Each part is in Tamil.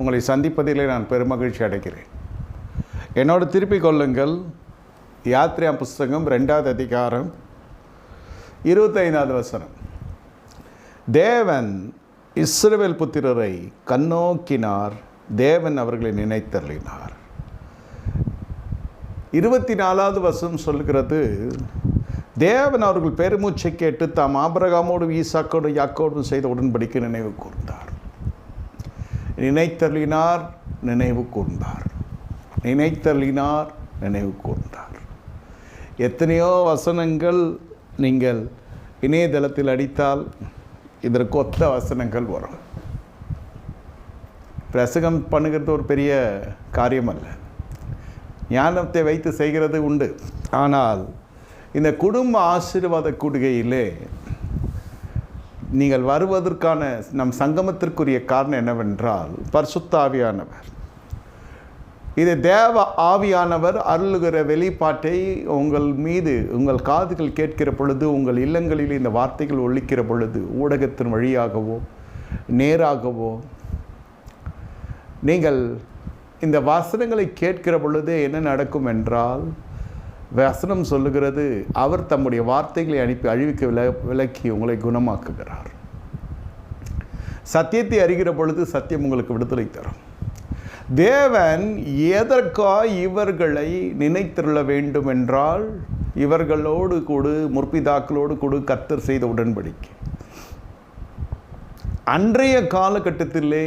உங்களை சந்திப்பதிலே நான் பெருமகிழ்ச்சி அடைகிறேன். என்னோடு திருப்பிக் கொள்ளுங்கள். யாத்ரியா புஸ்தகம் 2வது அதிகாரம் 25வது வசனம். தேவன் இஸ்ரவேல் புத்திரரை கண்ணோக்கினார், தேவன் அவர்களை நினைத்தருளினார். 24வது வசனம் சொல்கிறது, தேவன் அவர்கள் பெருமூச்சை கேட்டு தாம் ஆபிரகாமோடு ஈசாக்கோடு யாக்கோடும் செய்த உடன்படிக்கை நினைவு கூர்ந்தார். நினைத்தருளினார், நினைவு கூர்ந்தார். நினைத்தருளினார், நினைவு கூர்ந்தார். எத்தனையோ வசனங்கள் நீங்கள் இணையதளத்தில் அடித்தால் இதற்கு ஒத்த வசனங்கள் வரும். பிரசங்கம் பண்ணுகிறது ஒரு பெரிய காரியம் அல்ல, ஞானத்தை வைத்து செய்கிறது உண்டு. ஆனால் இந்த குடும்ப ஆசீர்வாத கூடுகையிலே நீங்கள் வருவதற்கான நம் சங்கமத்திற்குரிய காரணம் என்னவென்றால் பரிசுத்த ஆவியானவர். இது தேவ ஆவியானவர் அருளுகிற வெளிப்பாட்டை உங்கள் மீது உங்கள் காதுகள் கேட்கிற பொழுது, உங்கள் இல்லங்களில் இந்த வார்த்தைகள் ஒலிக்கிற பொழுது, ஊடகத்தின் வழியாகவோ நேராகவோ நீங்கள் இந்த வசனங்களை கேட்கிற பொழுது என்ன நடக்கும் என்றால், வசனம் சொல்லுகிறது, அவர் தம்முடைய வார்த்தைகளை அனுப்பி அழிவுக்கு விலக்கி உங்களை குணமாக்குகிறார். சத்தியத்தை அறிகிற பொழுது சத்தியம் உங்களுக்கு விடுதலை தரும். தேவன் எதற்காக இவர்களை நினைத்தருள வேண்டும் என்றால், இவர்களோடு கூட முற்பிதாக்களோடு கூட கர்த்தர் செய்த உடன்படிக்கை. அன்றைய காலகட்டத்திலே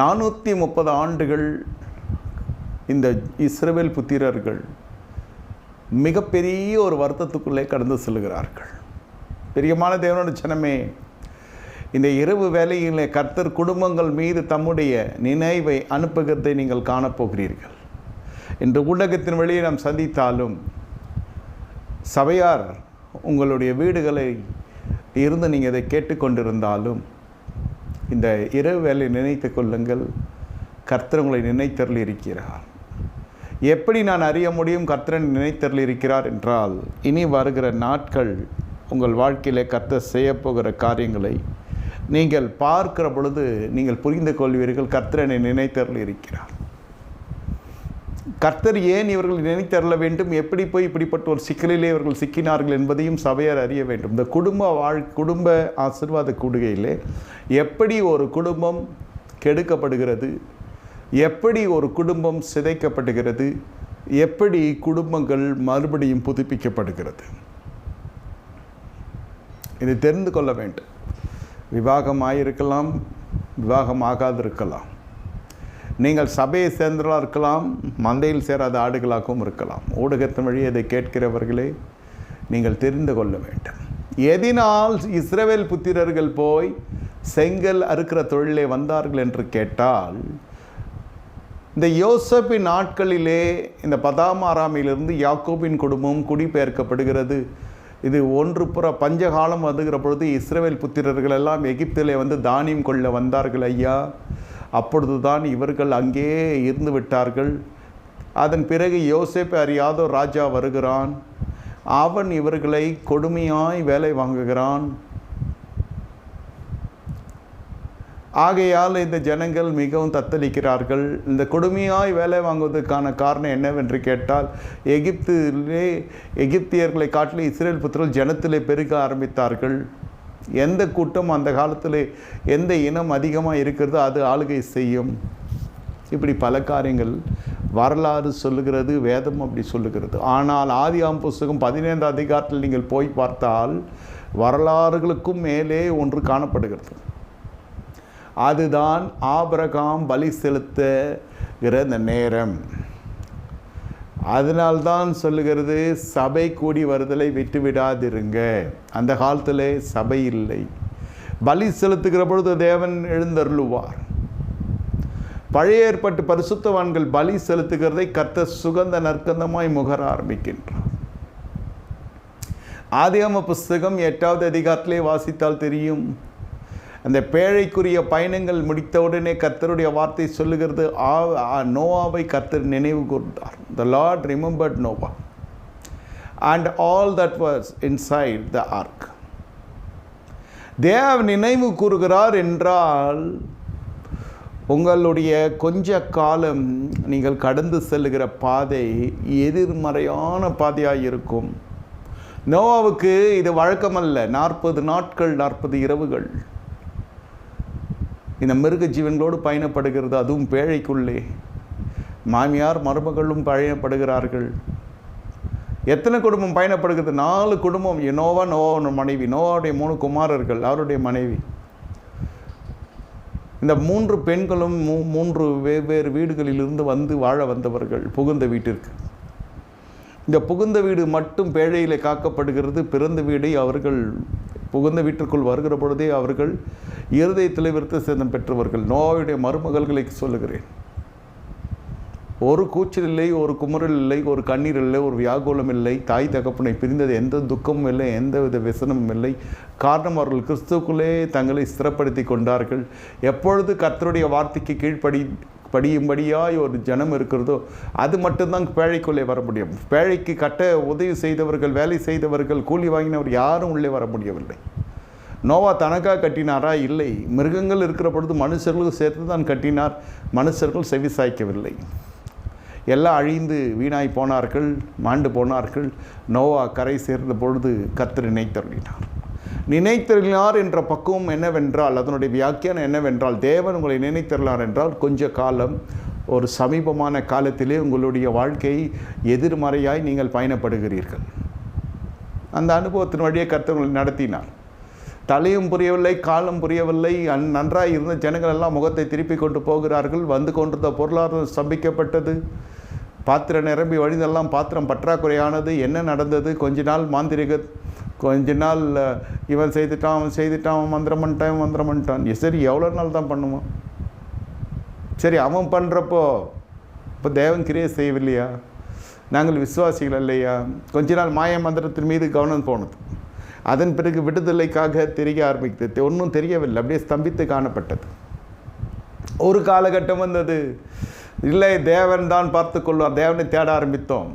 430 ஆண்டுகள் இந்த இஸ்ரவேல் புத்திரர்கள் மிகப்பெரிய ஒரு வருத்தத்துக்குள்ளே கடந்து செல்கிறார்கள். பிரியமான தேவனோட ஜனமே, இந்த இரவு வேளையிலே கர்த்தர் குடும்பங்கள் மீது தம்முடைய நினைவை அனுப்புகிறதை நீங்கள் காணப்போகிறீர்கள். இன்று ஊடகத்தின் வழியை நாம் சந்தித்தாலும், சபையார் உங்களுடைய வீடுகளை இருந்து நீங்கள் இதை கேட்டுக்கொண்டிருந்தாலும், இந்த இரவு வேலை நினைத்து கொள்ளுங்கள், கர்த்தர் உங்களை நினைத்தருளி இருக்கிறார். எப்படி நான் அறிய முடியும் கர்த்தர் நினைத்தருளி இருக்கிறார் என்றால், இனி வருகிற நாட்கள் உங்கள் வாழ்க்கையிலே கர்த்தர் செய்யப்போகிற காரியங்களை நீங்கள் பார்க்கிற பொழுது நீங்கள் புரிந்து கொள்வீர்கள். கர்த்தர் என்னை நினைத்தருளி இருக்கிறார். கர்த்தர் ஏன் இவர்கள் நினைத்தருள வேண்டும், எப்படி போய் இப்படிப்பட்ட ஒரு சிக்கலிலே இவர்கள் சிக்கினார்கள் என்பதையும் சபையார் அறிய வேண்டும். இந்த குடும்ப ஆசீர்வாத கூடுகையிலே எப்படி ஒரு குடும்பம் கெடுக்கப்படுகிறது, எப்படி ஒரு குடும்பம் சிதைக்கப்படுகிறது, எப்படி குடும்பங்கள் மறுபடியும் புதுப்பிக்கப்படுகிறது, இதை தெரிந்து கொள்ள வேண்டும். விவாகமாயிருக்கலாம், விவாகமாகாதிருக்கலாம், நீங்கள் சபையை சேர்ந்தவர்களாக இருக்கலாம், மந்தையில் சேராத ஆடுகளாகவும் இருக்கலாம். ஊடகத்தின் வழி அதை கேட்கிறவர்களே, நீங்கள் தெரிந்து கொள்ள வேண்டும். எதினால் இஸ்ரவேல் புத்திரர்கள் போய் செங்கல் அறுக்கிற தொழிலே வந்தார்கள் என்று கேட்டால், இந்த யோசேப்பின் நாட்களிலே இந்த பதாமாராமிலிருந்து யாக்கோபின் குடும்பம் குடிபெயர்க்கப்படுகிறது. இது ஒன்று புற பஞ்சகாலம் வந்துகிற பொழுது இஸ்ரவேல் புத்திரர்கள் எல்லாம் எகிப்திலே வந்து தானியம் கொள்ள வந்தார்கள் ஐயா. அப்பொழுது தான் இவர்கள் அங்கே இருந்து விட்டார்கள். அதன் பிறகு யோசேப்பை அறியாத ராஜா வருகிறான். அவன் இவர்களை கொடுமையாய் வேலை வாங்குகிறான். ஆகையால் இந்த ஜனங்கள் மிகவும் தத்தளிக்கிறார்கள். இந்த கொடுமையாய் வேலை வாங்குவதற்கான காரணம் என்னவென்று கேட்டால், எகிப்தியர்களை காட்டிலும் இஸ்ரேல் புத்திரர்கள் ஜனத்திலே பெருக ஆரம்பித்தார்கள். எந்த கூட்டம் அந்த காலத்தில் எந்த இனம் அதிகமாக இருக்கிறதோ அது ஆளுகை செய்யும். இப்படி பல காரியங்கள் வரலாறு சொல்லுகிறது, வேதம் அப்படி சொல்லுகிறது. ஆனால் ஆதியாகமம் புஸ்தகம் 15வது அதிகாரத்தில் நீங்கள் போய் பார்த்தால் வரலாறுகளுக்கும் மேலே ஒன்று காணப்படுகிறது. அதுதான் ஆபிரகாம் பலி செலுத்துகிற இந்த நேரம். அதனால்தான் சொல்லுகிறது, சபை கூடி வருதலை விட்டுவிடாதிருங்க. அந்த காலத்தில் சபை இல்லை. பலி செலுத்துகிற பொழுது தேவன் எழுந்தருளுவார். பழைய ஏற்பட்டு பரிசுத்தவான்கள் பலி செலுத்துகிறதை கர்த்தர் சுகந்த நற்கந்தமாய் முகர ஆரம்பிக்கின்றார். ஆதியாகம புஸ்தகம் 8வது அதிகாரத்திலே வாசித்தால் தெரியும். அந்த பேழைக்குரிய பயணங்கள் முடித்தவுடனே கர்த்தருடைய வார்த்தை சொல்லுகிறது, நோவாவை கர்த்தர் நினைவு கூர்ந்தார். The Lord remembered Noah and all that was inside the ark. தேவன் நினைவு கூறுகிறார் என்றால் உங்களுடைய கொஞ்ச காலம் நீங்கள் கடந்து செல்லுகிற பாதை எதிர்மறையான பாதையாக இருக்கும். நோவாவுக்கு இது வழக்கமல்ல. 40 நாட்கள் 40 இரவுகள் இந்த மிருக ஜீவன்களோடு பயணப்படுகிறது. அதுவும் பேழைக்குள்ளே மாமியார் மருமகளும் பயணப்படுகிறார்கள். எத்தனை குடும்பம் பயணப்படுகிறது? 4 குடும்பம். நோவாவோட மனைவி, நோவாவுடைய 3 குமாரர்கள், அவருடைய மனைவி. இந்த 3 பெண்களும் 3 வெவ்வேறு வீடுகளிலிருந்து வந்து வாழ வந்தவர்கள் புகுந்த வீட்டிற்கு. இந்த புகுந்த வீடு மட்டும் பேழையிலே காக்கப்படுகிறது. பிறந்த வீடை அவர்கள் புகுந்த வீட்டிற்குள் வருகிற பொழுதே அவர்கள் இருதயத்தில் விருத்த சேதம் பெற்றவர்கள். நோவாவுடைய மருமகள்களை சொல்லுகிறேன். ஒரு கூச்சல் இல்லை, ஒரு குமுறல் இல்லை, ஒரு கண்ணீர் இல்லை, ஒரு வியாகுலம் இல்லை. தாய் தகப்பனை பிரிந்தது எந்த துக்கமும் இல்லை, எந்த வித व्यसனமும் இல்லை. காரணம், அவர்கள் கிறிஸ்துவுக்குள்ளே தங்களை ஸ்திரப்படுத்தி கொண்டார்கள். எப்பொழுது கர்த்தருடைய வார்த்தைக்கு படியும்படியாய் ஒரு ஜனம் இருக்கிறதோ அது மட்டும்தான் பேழைக்குள்ளே வர முடியும். பேழைக்கு கட்ட உதவி செய்தவர்கள், வேலை செய்தவர்கள், கூலி வாங்கினவர் யாரும் உள்ளே வர முடியவில்லை. நோவா தனக்காக கட்டினாரா? இல்லை. மிருகங்கள் இருக்கிற பொழுது மனுஷர்களும் சேர்த்து தான் கட்டினார். மனுஷர்கள் செவி சாய்க்கவில்லை. எல்லாம் அழிந்து வீணாய் போனார்கள், மாண்டு போனார்கள். நோவா கரை சேர்ந்த பொழுது கர்த்தர் நினைத்தருளினார் என்ற பக்குவம் என்னவென்றால், அதனுடைய வியாக்கியானம் என்னவென்றால், தேவன் உங்களை நினைத்தருளார் என்றால் கொஞ்ச காலம், ஒரு சமீபமான காலத்திலே உங்களுடைய வாழ்க்கையை எதிர்மறையாய் நீங்கள் பயணப்படுகிறீர்கள். அந்த அனுபவத்தின் வழியே கர்த்தர் உங்களை நடத்தினார். தலையும் புரியவில்லை, காலம் புரியவில்லை. நன்றாக இருந்த ஜனங்கள் எல்லாம் முகத்தை திருப்பி கொண்டு போகிறார்கள். வந்து கொண்டிருந்த பொருளாதாரம் ஸ்தம்பிக்கப்பட்டது. பாத்திரம் நிரம்பி வழிந்தெல்லாம் பாத்திரம் பற்றாக்குறையானது. என்ன நடந்தது? கொஞ்ச நாள் மாந்திரிக, கொஞ்ச நாள் இவன் செய்துட்டான், அவன் செய்துட்டான், அவன் மந்திரம் பண்ணிட்டான். சரி, எவ்வளோ நாள் தான் பண்ணுவான்? சரி, அவன் பண்ணுறப்போ இப்போ தேவன் கிரியை செய்யவில்லையா? நாங்கள் விசுவாசிகள் இல்லையா? கொஞ்ச நாள் மாய மந்திரத்தின் மீது கவனம் போனது. அதன் பிறகு விடுதலைக்காக தெரிய ஆரம்பித்தது. ஒன்றும் தெரியவில்லை, அப்படியே ஸ்தம்பித்து காணப்பட்டது. ஒரு காலகட்டம் வந்தது, இல்லை தேவன் தான் பார்த்து கொள்வார், தேவனை தேட ஆரம்பித்தோம்.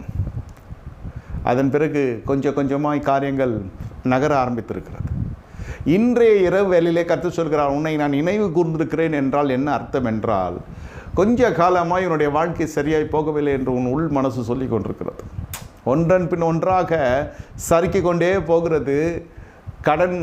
அதன் பிறகு கொஞ்சம் கொஞ்சமாய் காரியங்கள் நகர ஆரம்பித்திருக்கிறது. இன்றைய இரவு வேளையிலே கர்த்தர் சொல்கிறார், உன்னை நான் நினைவு கூர்ந்திருக்கிறேன் என்றால் என்ன அர்த்தம் என்றால், கொஞ்ச காலமாய் உன்னுடைய வாழ்க்கை சரியாய் போகவில்லை என்று உன் உள் மனசு சொல்லி கொண்டிருக்கிறது. ஒன்றன் பின் ஒன்றாக சறுக்கி கொண்டே போகிறது. கடன்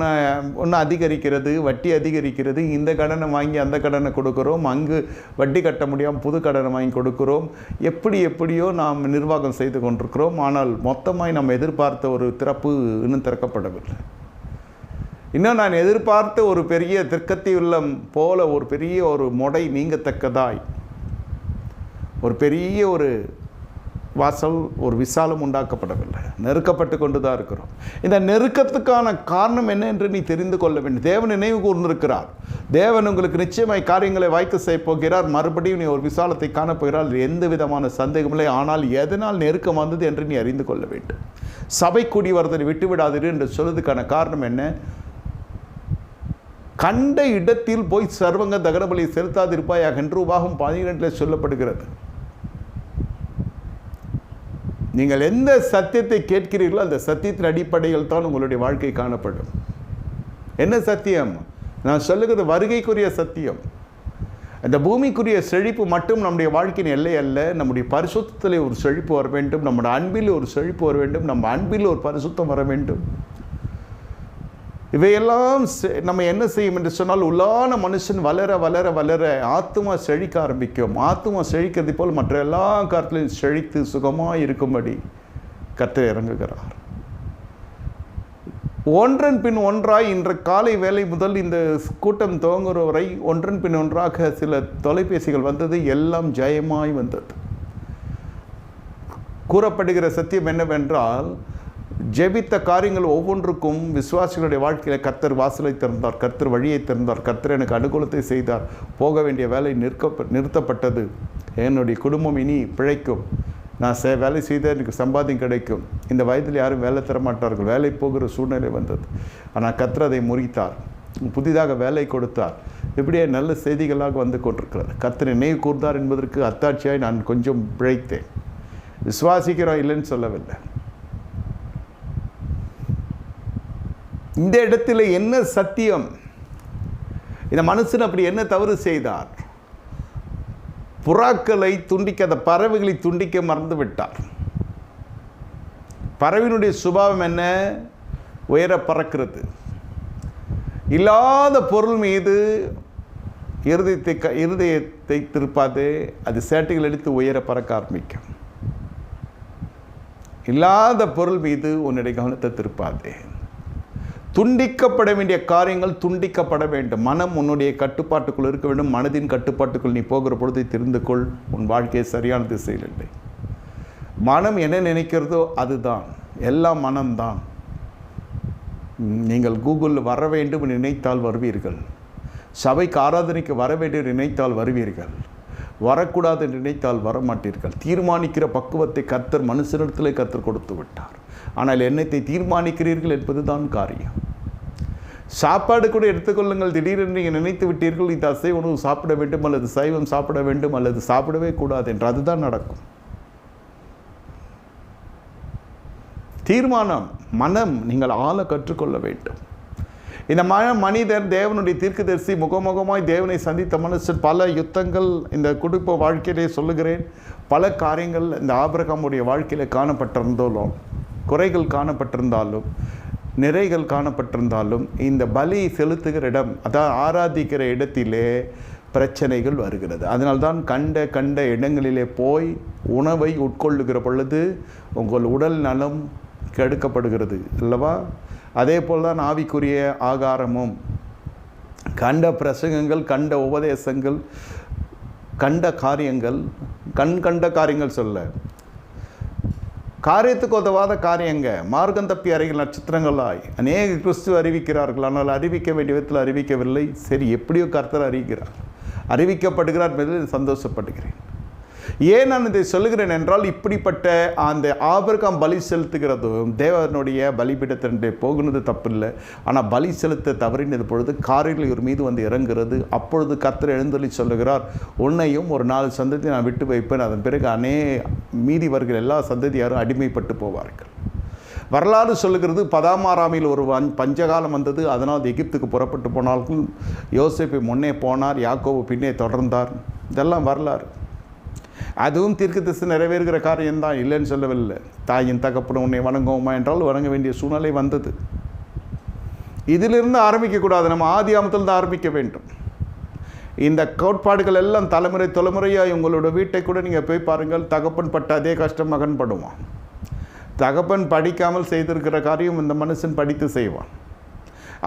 ஒன்று அதிகரிக்கிறது, வட்டி அதிகரிக்கிறது. இந்த கடனை வாங்கி அந்த கடனை கொடுக்குறோம், அங்கு வட்டி கட்ட முடியாமல் புது கடனை வாங்கி கொடுக்குறோம். எப்படியோ நாம் நிர்வாகம் செய்து கொண்டிருக்கிறோம். ஆனால் மொத்தமாய் நாம் எதிர்பார்த்த ஒரு திறப்பு இன்னும் திறக்கப்படவில்லை. இன்னும் நான் எதிர்பார்த்த ஒரு பெரிய திருக்கத்தி உள்ளம் போல ஒரு பெரிய ஒரு மொடை நீங்கத்தக்கதாய் ஒரு பெரிய ஒரு வாசல், ஒரு விசாலம் உண்டாக்கப்படவில்லை. நெருக்கப்பட்டு கொண்டு தான் இருக்கிறோம். இந்த நெருக்கத்துக்கான காரணம் என்ன என்று நீ தெரிந்து கொள்ள வேண்டும். தேவன் நினைவு கூர்ந்திருக்கிறார். தேவன் உங்களுக்கு நிச்சயமாய் காரியங்களை வாய்க்க செய்ய போகிறார். மறுபடியும் நீ ஒரு விசாலத்தை காணப்போகிறார். எந்த விதமான சந்தேகமில்லை. ஆனால் எதனால் நெருக்கம் வந்தது என்று நீ அறிந்து கொள்ள வேண்டும். சபை கூடி வருவதை விட்டுவிடாதீர் என்று சொல்வதற்கான காரணம் என்ன? கண்ட இடத்தில் போய் சர்வங்க தகனபலியை செலுத்தாதிருப்பாயாக என்று உபாகம் 12 சொல்லப்படுகிறது. நீங்கள் எந்த சத்தியத்தை கேட்கிறீர்களோ அந்த சத்தியத்தின் அடிப்படையில் தான் உங்களுடைய வாழ்க்கை காணப்படும். என்ன சத்தியம்? நான் சொல்லுகிறது வருகைக்குரிய சத்தியம். அந்த பூமிக்குரிய செழிப்பு மட்டும் நம்முடைய வாழ்க்கையின் எல்லை அல்ல. நம்முடைய பரிசுத்தத்தில் ஒரு செழிப்பு வர வேண்டும், நம்முடைய அன்பில் ஒரு செழிப்பு வர வேண்டும், நம்ம அன்பில் ஒரு பரிசுத்தம் வர வேண்டும். இவையெல்லாம் நம்ம என்ன செய்யும் என்று சொன்னால், உள்ளான மனுஷன் வளர வளர வளர ஆத்துமா செழிக்க ஆரம்பிக்கும். ஆத்துமா செழிக்கிறது போல் மற்ற எல்லா காலத்திலையும் செழித்து சுகமாக இருக்கும்படி கர்த்தர் இறங்குகிறார். ஒன்றன் பின் ஒன்றாய் இன்று காலை வேலை முதல் இந்த கூட்டம் துவங்குகிற வரை ஒன்றன் பின் ஒன்றாக சில தொலைபேசிகள் வந்தது. எல்லாம் ஜெயமாய் வந்தது. கூறப்படுகிற சத்தியம் என்னவென்றால், ஜெபித்த காரியங்கள் ஒவ்வொன்றுக்கும் விசுவாசிகளுடைய வாழ்க்கையில் கர்த்தர் வாசலை திறந்தார், கர்த்தர் வழியை திறந்தார், கர்த்தர் எனக்கு அனுகூலத்தை செய்தார். போக வேண்டிய வேலை நிறுத்தப்பட்டது. என்னுடைய குடும்பம் இனி பிழைக்கும். நான் வேலை செய்த எனக்கு சம்பாத்தியம் கிடைக்கும். இந்த வயதில் யாரும் வேலை தரமாட்டார்கள். வேலை போகிற சூழ்நிலை வந்தது. ஆனால் கர்த்தர் அதை முறித்தார். புதிதாக வேலை கொடுத்தார். இப்படியே நல்ல செய்திகளாக வந்து கொண்டிருக்கிறது. கர்த்தர் நினைவு கூர்ந்தார் என்பதற்கு அத்தாட்சியாய் நான் கொஞ்சம் பிழைத்தேன். விசுவாசிக்கிறோம், இல்லைன்னு சொல்லவில்லை. இந்த இடத்துல என்ன சத்தியம்? இந்த மனுஷன் அப்படி என்ன தவறு செய்தார்? புறாக்களை துண்டிக்க, அந்த பறவைகளை துண்டிக்க மறந்து விட்டார். பறவையினுடைய சுபாவம் என்ன? உயர பறக்கிறது. இல்லாத பொருள் மீது இருதயத்தை திருப்பாது, அது சேட்டைகள் எடுத்து உயர பறக்க ஆரம்பிக்கும். இல்லாத பொருள் மீது உன்னுடைய கவனத்தை திருப்பாதே. துண்டிக்கப்பட வேண்டிய காரியங்கள் துண்டிக்கப்பட வேண்டும். மனம் உன்னுடைய கட்டுப்பாட்டுக்குள் இருக்க வேண்டும். மனதின் கட்டுப்பாட்டுக்குள் நீ போகிற பொழுது தெரிந்து கொள், உன் வாழ்க்கையை சரியான திசையில் இல்லை. மனம் என்ன நினைக்கிறதோ அதுதான், எல்லாம் மனம்தான். நீங்கள் கூகுளில் வர வேண்டும் நினைத்தால் வருவீர்கள். சபைக்கு ஆராதனைக்கு வர வேண்டும் நினைத்தால் வருவீர்கள். வரக்கூடாது என்று நினைத்தால் வரமாட்டீர்கள். தீர்மானிக்கிற பக்குவத்தை கர்த்தர் மனுஷனிடத்திலே கர்த்தர் கொடுத்து விட்டார். ஆனால் என்னத்தை தீர்மானிக்கிறீர்கள் என்பது தான் காரியம். சாப்பாடு கூட எடுத்துக்கொள்ளுங்கள். திடீரென்று நீங்கள் நினைத்து விட்டீர்கள், இந்த அசைவ உணவு சாப்பிட வேண்டும் அல்லது சைவம் சாப்பிட வேண்டும் அல்லது சாப்பிடவே கூடாது என்று. அதுதான் நடக்கும். தீர்மானம், மனம் நீங்கள் ஆள கற்றுக்கொள்ள வேண்டும். இந்த மனிதர் தேவனுடைய தீர்க்கதரிசி, முகமுகமாய் தேவனை சந்தித்த மனுஷன். பல யுத்தங்கள் இந்த குடும்ப வாழ்க்கையிலே சொல்லுகிறேன், பல காரியங்கள் இந்த ஆபிரகாமுடைய வாழ்க்கையில் காணப்பட்டிருந்தாலும், குறைகள் காணப்பட்டிருந்தாலும், நிறைகள் காணப்பட்டிருந்தாலும், இந்த பலி செலுத்துகிற இடம், அதாவது ஆராதிக்கிற இடத்திலே பிரச்சனைகள் வருகிறது. அதனால்தான் கண்ட இடங்களிலே போய் உணவை உட்கொள்ளுகிற பொழுது உங்கள் உடல் நலம் கெடுக்கப்படுகிறது அல்லவா? அதே போல் தான் ஆவிக்குரிய ஆகாரமும். கண்ட பிரசங்கங்கள், கண்ட உபதேசங்கள், கண்ட காரியங்கள், கண்ட காரியங்கள் சொல்ல, காரியத்துக்கு உதவாத காரியங்க, மார்க்கம் தப்பி அறிகிற நட்சத்திரங்களாய் அநேக கிறிஸ்துவ அறிவிக்கிறார்கள். ஆனால் அறிவிக்க வேண்டிய விதத்தில் அறிவிக்கவில்லை. சரி, எப்படியோ கர்த்தர் அறிவிக்கிறார், அறிவிக்கப்படுகிறார் என்பதில் சந்தோஷப்படுகிறேன். ஏன் நான் இதை சொல்லுகிறேன் என்றால், இப்படிப்பட்ட அந்த ஆபிரகாம் பலி செலுத்துகிறதும் தேவனுடைய பலிபீடத்திலே போகுனது தப்பில்லை. ஆனால் பலி செலுத்த தவறினது பொழுது காரில் இவர் மீது வந்து இறங்குகிறது. அப்பொழுது கர்த்தர் எழுந்தொலி சொல்லுகிறார், உன்னையும் ஒரு 4 சந்ததி நான் விட்டு வைப்பேன். அதன் பிறகு மீதி வருகிற எல்லா சந்ததியாரும் அடிமைப்பட்டு போவார்கள். வரலாறு சொல்லுகிறது, பதாமாராமில் ஒரு பஞ்சகாலம் வந்தது. அதனால் எகிப்துக்கு புறப்பட்டு போனார்கள். யோசேப்பு முன்னே போனார், யாக்கோபு பின்னே தொடர்ந்தார். இதெல்லாம் வரலாறு. அதுவும் தீர்க்கதரிசி நிறைவேறுகிற காரியம்தான், இல்லைன்னு சொல்லவில்லை. தாயின் தகப்பனும் உன்னை வணங்குவோமா என்றால் வணங்க வேண்டிய சூழ்நிலை வந்தது. இதிலிருந்து ஆரம்பிக்கக்கூடாது, நம்ம ஆதி ஆமத்தில் தான் ஆரம்பிக்க வேண்டும். இந்த கோட்பாடுகள் எல்லாம் தலைமுறையாக உங்களோட வீட்டை கூட நீங்கள் போய் பாருங்கள். தகப்பன் பட்ட அதே கஷ்டம் மகன் படுவான். தகப்பன் படிக்காமல் செய்திருக்கிற காரியம் இந்த மனுஷன் படித்து செய்வான்.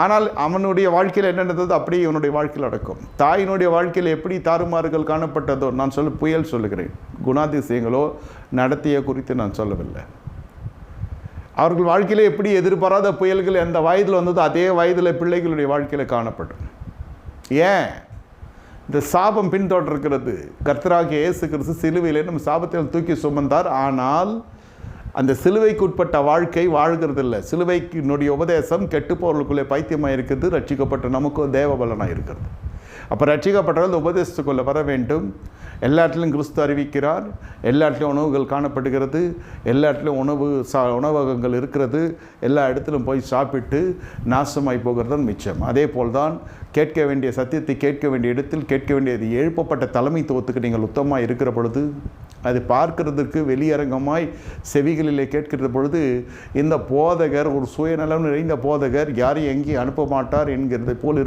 ஆனால் அவனுடைய வாழ்க்கையில் என்ன நடந்தது அப்படியே இவனுடைய வாழ்க்கையில் நடக்கும். தாயினுடைய வாழ்க்கையில் எப்படி தாறுமாறுகள் காணப்பட்டதோ, நான் புயல் சொல்லுகிறேன், குணாதிசயங்களோ நடத்திய குறித்து நான் சொல்லவில்லை. அவர்கள் வாழ்க்கையில் எப்படி எதிர்பாராத புயல்கள் எந்த வயதில் வந்ததோ அதே வயதில் பிள்ளைகளுடைய வாழ்க்கையில் காணப்படும். ஏன் இந்த சாபம் பின்தொடர்கிறது? கர்த்தராகிய இயேசு கிறிஸ்து சிலுவையிலே நம்ம சாபத்தில் தூக்கி சுமந்தார். ஆனால் அந்த சிலுவைக்கு உட்பட்ட வாழ்க்கை வாழ்கிறதில்லை. சிலுவைக்கினுடைய உபதேசம் கெட்டுப்போர்களுக்குள்ளே பைத்தியமாக இருக்குது. ரட்சிக்கப்பட்ட நமக்கும் தேவபலனாக இருக்கிறது. அப்போ ரட்சிக்கப்பட்டவர்கள் உபதேசத்துக்குள்ளே வர வேண்டும். எல்லா இடத்துலையும் கிறிஸ்து அறிவிக்கிறார். எல்லா இடத்துலையும் உணவுகள் காணப்படுகிறது. எல்லா இடத்துலையும் உணவகங்கள் இருக்கிறது. எல்லா இடத்துலையும் போய் சாப்பிட்டு நாசமாய் போகிறது தான் மிச்சம். அதே போல் தான் கேட்க வேண்டிய சத்தியத்தை கேட்க வேண்டிய இடத்தில் கேட்க வேண்டியது எழுப்பப்பட்ட தலைமைத்துவத்துக்கு நீங்கள் உத்தமமாக இருக்கிற பொழுது, அது பார்க்கிறதுக்கு வெளியரங்கமாய் செவிகளிலே கேட்கிற பொழுது, இந்த போதகர் ஒரு சுயநலம் நிறைந்த போதகர், யாரையும் எங்கேயும் அனுப்ப மாட்டார் என்கிறது போல்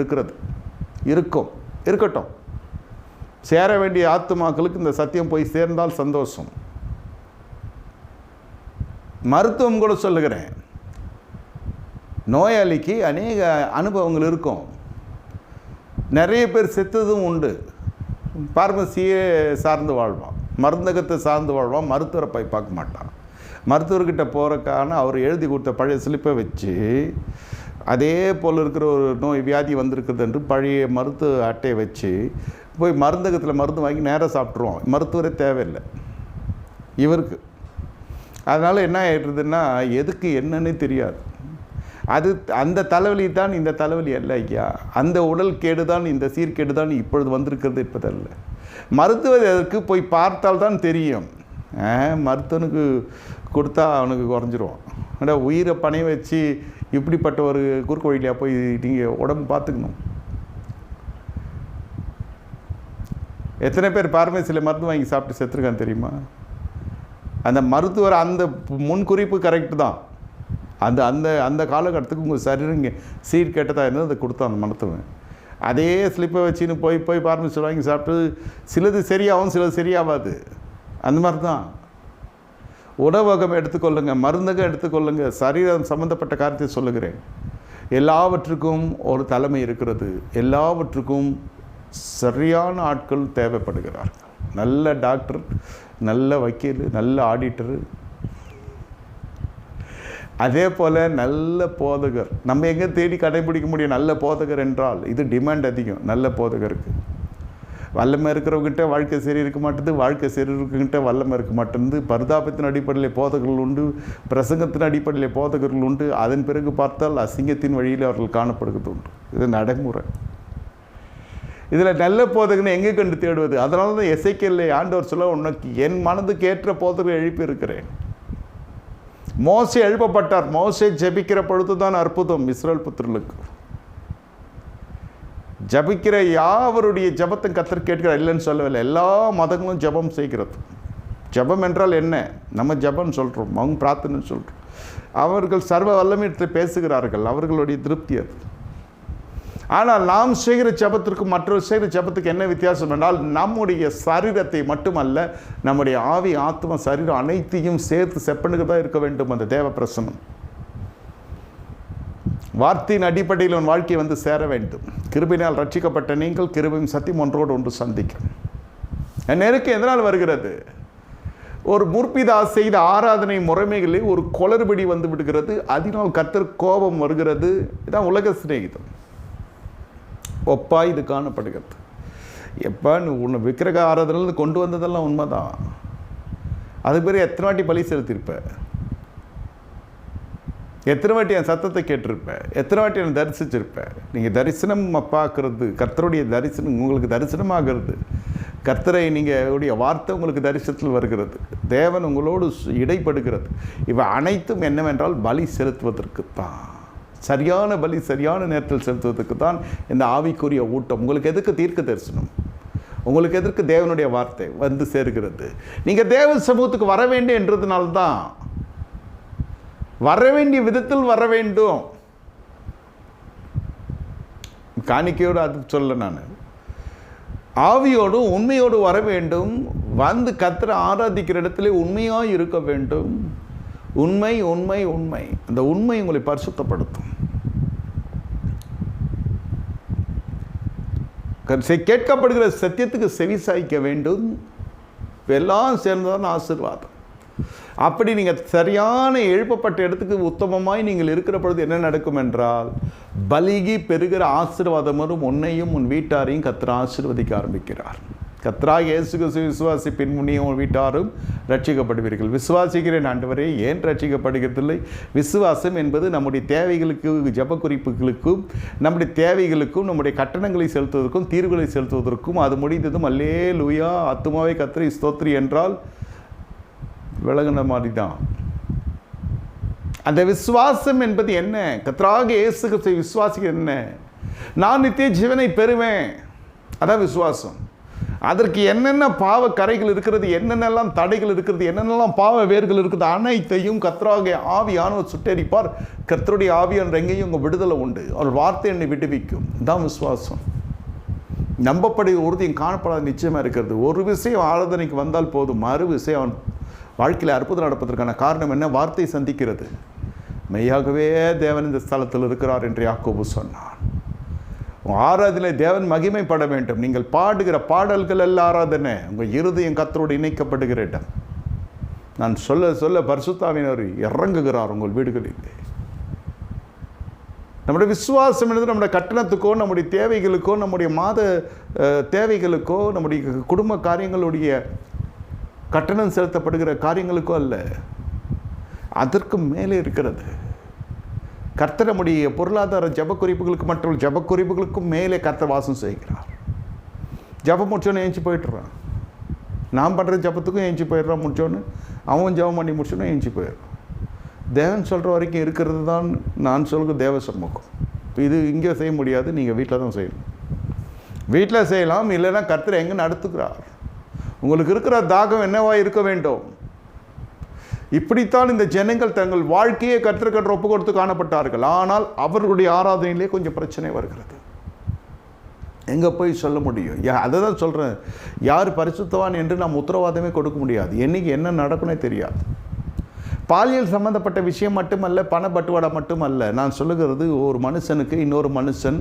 இருக்கட்டும். சேர வேண்டிய ஆத்துமாக்களுக்கு இந்த சத்தியம் போய் சேர்ந்தால் சந்தோஷம். மருத்துவம் கூட சொல்லுகிறேன், நோயாளிக்கு அநேக அனுபவங்கள் இருக்கும். நிறைய பேர் செத்ததும் உண்டு. பார்மசியே சார்ந்து வாழ்வான், மருந்தகத்தை சார்ந்து வாழ்வான், மருத்துவரை போய் பார்க்க மாட்டான். மருத்துவர்கிட்ட போகிறக்கான அவர் எழுதி கொடுத்த பழைய ஸ்லிப்பை வச்சு அதே போல் இருக்கிற ஒரு வியாதி வந்திருக்குது என்று பழைய மருத்துவ அட்டையை வச்சு போய் மருந்தகத்தில் மருந்து வாங்கி நேராக சாப்பிட்ருவோம். மருத்துவரே தேவையில்லை இவருக்கு. அதனால் என்ன ஆகிடுறதுன்னா, எதுக்கு என்னன்னே தெரியாது. அந்த தலைவலி தான் இந்த தலைவலி அல்ல ஐயா. அந்த உடல் கேடு தான், இந்த சீர்கேடு தான் இப்பொழுது வந்திருக்கிறது என்பதல்ல. மருத்துவர் எதற்கு போய் பார்த்தால் தான் தெரியும். மருத்துவனுக்கு கொடுத்தா அவனுக்கு குறைஞ்சிருவான். ஆனால் உயிரை பணைய வச்சு இப்படிப்பட்ட ஒரு குறுக்கு வழியாக போய் நீங்கள் உடம்பு பார்த்துக்கணும். எத்தனை பேர் பார்மசியில் மருந்து வாங்கி சாப்பிட்டு செத்துருக்கான்னு தெரியுமா? அந்த மருத்துவர் அந்த முன்குறிப்பு கரெக்டு தான். அந்த அந்த அந்த காலகட்டத்துக்கு உங்கள் சரீரம் சீட் கேட்டதாக இருந்தது அதை கொடுத்தான் அந்த மருத்துவன். அதே ஸ்லிப்பை வச்சுன்னு போய் பார்மசியில் வாங்கி சாப்பிட்டு சிலது சரியாகும், சிலது சரியாகாது. அந்த மாதிரி தான். உணவகம் எடுத்துக்கொள்ளுங்க, மருந்தகம் எடுத்துக்கொள்ளுங்க, சரீரம் சம்மந்தப்பட்ட காரியத்தை சொல்லுகிறேன். எல்லாவற்றுக்கும் ஒரு தலைமை இருக்கிறது. எல்லாவற்றுக்கும் சரியான ஆட்கள் தேவைப்படுகிறார்கள். நல்ல டாக்டர், நல்ல வக்கீல், நல்ல ஆடிட்டரு, அதே போல் நல்ல போதகர். நம்ம எங்கே தேடி கடைபிடிக்க முடியும் நல்ல போதகர் என்றால்? இது டிமாண்ட் அதிகம் நல்ல போதகருக்கு. வல்லமை இருக்கிறவங்கிட்ட வாழ்க்கை சரி இருக்க மாட்டேது, வாழ்க்கை சரி இருக்கங்கிட்ட வல்லமை இருக்க மாட்டேங்குது. பரிதாபத்தின் அடிப்படையில் போதகர்கள் உண்டு, பிரசங்கத்தின் அடிப்படையில் போதகர்கள் உண்டு. அதன் பிறகு பார்த்தால் அசிங்கத்தின் வழியில் அவர்கள் காணப்படுகிறது உண்டு. இது நடைமுறை. இதில் நல்ல போதகனை எங்கே கண்டு தேடுவது? அதனால தான் எசேக்கியேல் ஆண்டவர் சொல்ல, உனக்கு என் மனதுக்கு ஏற்ற போதகரை எழுப்பி இருக்கிறேன். மோசே எழுப்பப்பட்டார். மோசே ஜெபிக்கிற பொழுது தான் அற்புதம் இஸ்ரவேல் புத்திரர்களுக்கு. ஜபிக்கிற யாவருடைய ஜபத்தை கர்த்தர் கேட்கிறார், இல்லைன்னு சொல்லவில்லை. எல்லா மதங்களும் ஜபம் செய்கிறது. ஜபம் என்றால் என்ன? நம்ம ஜபம் சொல்கிறோம், அவங்க பிரார்த்தனை சொல்கிறோம். அவர்கள் சர்வ வல்லமையத்தை பேசுகிறார்கள், அவர்களுடைய திருப்தி அது. ஆனால் நாம் செய்கிற ஜபத்திற்கும் மற்றொரு செய்கிற ஜபத்துக்கு என்ன வித்தியாசம் என்றால், நம்முடைய சரீரத்தை மட்டுமல்ல, நம்முடைய ஆவி, ஆத்மா, சரீரம் அனைத்தையும் சேர்த்து செப்பனுக்கு இருக்க வேண்டும் அந்த தேவ பிரசனம். வார்த்தையின் அடிப்படையில் உன் வாழ்க்கையை வந்து சேர வேண்டும். கிருபையினால் ரட்சிக்கப்பட்ட நீங்கள் கிருபையும் சத்தியம் ஒன்றோடு ஒன்று சந்திக்கும். நெருக்கம் எதனால் வருகிறது? ஒரு முற்பிதா செய்த ஆராதனை முறைமைகளில் ஒரு குளறுபடி வந்து விடுகிறது. அதனால் கர்த்தர் கோபம் வருகிறது. இதுதான் உலக சிநேகிதம். ஒப்பா இது காணப்படுகிறது. எப்போ உன்னை விக்கிரக ஆராதனையில் கொண்டு வந்ததெல்லாம் உண்மைதான். அது பேர் எத்தனை வாட்டி பலி செலுத்தியிருப்ப? எத்தனை வாட்டி என் சத்தத்தை கேட்டிருப்பேன்? எத்தனை வாட்டி என்னை தரிசிச்சிருப்பேன்? நீங்கள் தரிசனம் பார்க்குறது, கர்த்தருடைய தரிசனம் உங்களுக்கு தரிசனமாகிறது. கர்த்தரை நீங்கள் உடைய வார்த்தை உங்களுக்கு தரிசனத்தில் வருகிறது. தேவன் உங்களோடு இடைப்படுகிறது. இவை அனைத்தும் என்னவென்றால் பலி செலுத்துவதற்கு தான். சரியான பலி சரியான நேரத்தில் செலுத்துவதற்கு தான் இந்த ஆவிக்குரிய ஊட்டம். உங்களுக்கு எதுக்கு தீர்க்க தரிசனம்? உங்களுக்கு எதற்கு தேவனுடைய வார்த்தை வந்து சேர்கிறது? நீங்கள் தேவ சமூகத்துக்கு வர வேண்டும் என்றதுனால்தான். வர வேண்டிய விதத்தில் வர வேண்டும். காணிக்கையோடு அது சொல்ல, நான் ஆவியோடு உண்மையோடு வர வேண்டும். வந்து கர்த்தரை ஆராதிக்கிற இடத்துல உண்மையாக இருக்க வேண்டும். உண்மை உண்மை உண்மை. அந்த உண்மை உங்களை பரிசுத்தப்படுத்தும். கேட்கப்படுகிற சத்தியத்துக்கு செவி சாய்க்க வேண்டும். எல்லாம் சேர்ந்ததான் ஆசீர்வாதம். அப்படி நீங்கள் சரியான எழுப்பப்பட்ட இடத்துக்கு உத்தமமாய் நீங்கள் இருக்கிற பொழுது என்ன நடக்கும் என்றால், பலிகி பெறுகிற ஆசீர்வாதமும் உன்னையும் உன் வீட்டாரையும் கர்த்தர் ஆசீர்வதிக்க ஆரம்பிக்கிறார். கர்த்தராகிய இயேசு கிறிஸ்து விசுவாசிப்பின் முன்னையும் உன் வீட்டாரும் ரட்சிக்கப்படுவீர்கள். விசுவாசிக்கிறேன் ஆண்டவரே, ஏன் ரட்சிக்கப்படுகிறதில்லை? விசுவாசம் என்பது நம்முடைய தேவைகளுக்கு, ஜப குறிப்புகளுக்கும், நம்முடைய தேவைகளுக்கும், நம்முடைய கட்டணங்களை செலுத்துவதற்கும், தீர்வுகளை செலுத்துவதற்கும் அது முடிந்ததும் அல்லேலூயா ஆத்துமாவே கர்த்தரை ஸ்தோத்திரி என்றால் விலகின மாதிரி தான். அந்த விசுவாசம் என்பது என்ன? கர்த்தராகிய இயேசு கிறிஸ்துவை விசுவாசிக்க என்ன? நான் நித்திய ஜீவனை பெறுவேன். அதான் விசுவாசம். அதற்கு என்னென்ன பாவ கரைகள் இருக்கிறது, என்னென்னலாம் தடைகள் இருக்கிறது, என்னென்னலாம் பாவ வேர்கள் இருக்குது, அனைத்தையும் கர்த்தராகிய ஆவியானவர் சுட்டெரிப்பார். கர்த்தருடைய ஆவியானவர் எங்கேயும் உங்கள் விடுதலை உண்டு. அவர் வார்த்தை என்னை விடுவிக்கும். தான் விசுவாசம். நம்பப்படுகிற உறுதியும் காணப்படாத நிச்சயமாக இருக்கிறது. ஒரு விஷயம் ஆராதனைக்கு வந்தால் போதும், மறு விஷயம் அவன் வாழ்க்கையில் அற்புதம் நடப்பதற்கான காரணம் என்ன? வார்த்தை சந்திக்கிறது. மெய்யாகவே தேவன் இந்த ஸ்தலத்தில் இருக்கிறார் என்று யாக்கோபு சொன்னான். ஆராதனை தேவன் மகிமைப்பட வேண்டும். நீங்கள் பாடுகிற பாடல்கள் எல்லாம் ஆராதனை. உங்கள் இருதயம் கர்த்தரோடு இணைக்கப்படுகிற இடம். நான் சொல்ல சொல்ல பரிசுத்தாவினர் இறங்குகிறார் உங்கள் வீடுகளில். நம்முடைய விசுவாசம் என்பது நம்முடைய கட்டணத்துக்கோ, நம்முடைய தேவைகளுக்கோ, நம்முடைய மாத தேவைகளுக்கோ, நம்முடைய குடும்ப காரியங்களுடைய கட்டணம் செலுத்தப்படுகிற காரியங்களுக்கோ அல்ல, அதற்கு மேலே இருக்கிறது. கர்த்தர் நம்முடைய பொருளாதார ஜப குறிப்புகளுக்கு, மற்ற ஜப குறிப்புகளுக்கும் மேலே கர்த்தர் வாசம் செய்கிறார். ஜபம் முடிச்சோன்னு ஏஞ்சி போயிட்டுறான். நான் பண்ணுற ஜபத்துக்கும் ஏஞ்சி போயிடுறான். முடிச்சோன்னு அவன் ஜபம் பண்ணி முடிச்சோன்னு ஏஞ்சி போயிடுறான். தேவன் சொல்கிற வரைக்கும் இருக்கிறது தான் நான் சொல்கிற தேவ சமூகம். இது இங்கே செய்ய முடியாது, நீங்கள் வீட்டில் தான் செய்யணும். வீட்டில் செய்யலாம், இல்லைன்னா கர்த்தர் எங்கே நடத்துகிறார். உங்களுக்கு இருக்கிற தாகம் என்னவா இருக்க வேண்டும். இப்படித்தான் இந்த ஜனங்கள் தங்கள் வாழ்க்கையை கர்த்தருக்கு ஒப்பு கொடுத்து காணப்பட்டார்கள். ஆனால் அவர்களுடைய ஆராதனையிலே கொஞ்சம் பிரச்சனை வருகிறது. எங்கே போய் சொல்ல முடியும்? அதை தான் சொல்கிறேன், யார் பரிசுத்தவான் என்று நாம் உத்தரவாதமே கொடுக்க முடியாது. என்றைக்கு என்ன நடக்குன்னே தெரியாது. பாலியல் சம்பந்தப்பட்ட விஷயம் மட்டுமல்ல, பணப்பட்டுவாடா மட்டுமல்ல. நான் சொல்லுகிறது, ஒரு மனுஷனுக்கு இன்னொரு மனுஷன்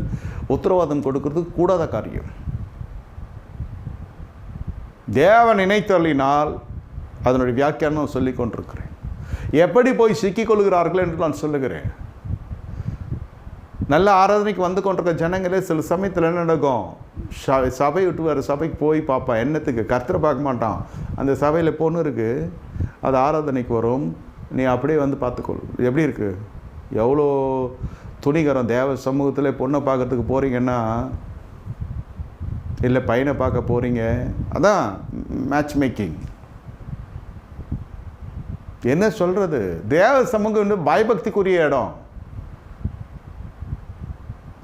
உத்தரவாதம் கொடுக்கறது கூடாத காரியம். தேவன் நினைத்தள்ளினால் அதனுடைய வியாக்கியானம் சொல்லி கொண்டிருக்கிறேன். எப்படி போய் சிக்கிக்கொள்கிறார்கள் என்று நான் சொல்லுகிறேன். நல்ல ஆராதனைக்கு வந்து கொண்டிருக்க ஜனங்களே சில சமயத்தில் என்ன நடக்கும், சபை விட்டு வேறு சபைக்கு போய் பார்ப்பான். என்னத்துக்கு? கர்த்தரை பார்க்க மாட்டான். அந்த சபையில் பொண்ணு இருக்குது, அது ஆராதனைக்கு வரும், நீ அப்படியே வந்து பார்த்துக்கொள். எப்படி இருக்குது? எவ்வளோ துணிகரம். தேவ சமூகத்தில் பொண்ணை பார்க்கறதுக்கு போகிறீங்கன்னா, இல்லை பையனை பார்க்க போகிறீங்க, அதான் மேட்ச் மேக்கிங். என்ன சொல்கிறது? தேவ சமூகம் வந்து பயபக்திக்குரிய இடம்.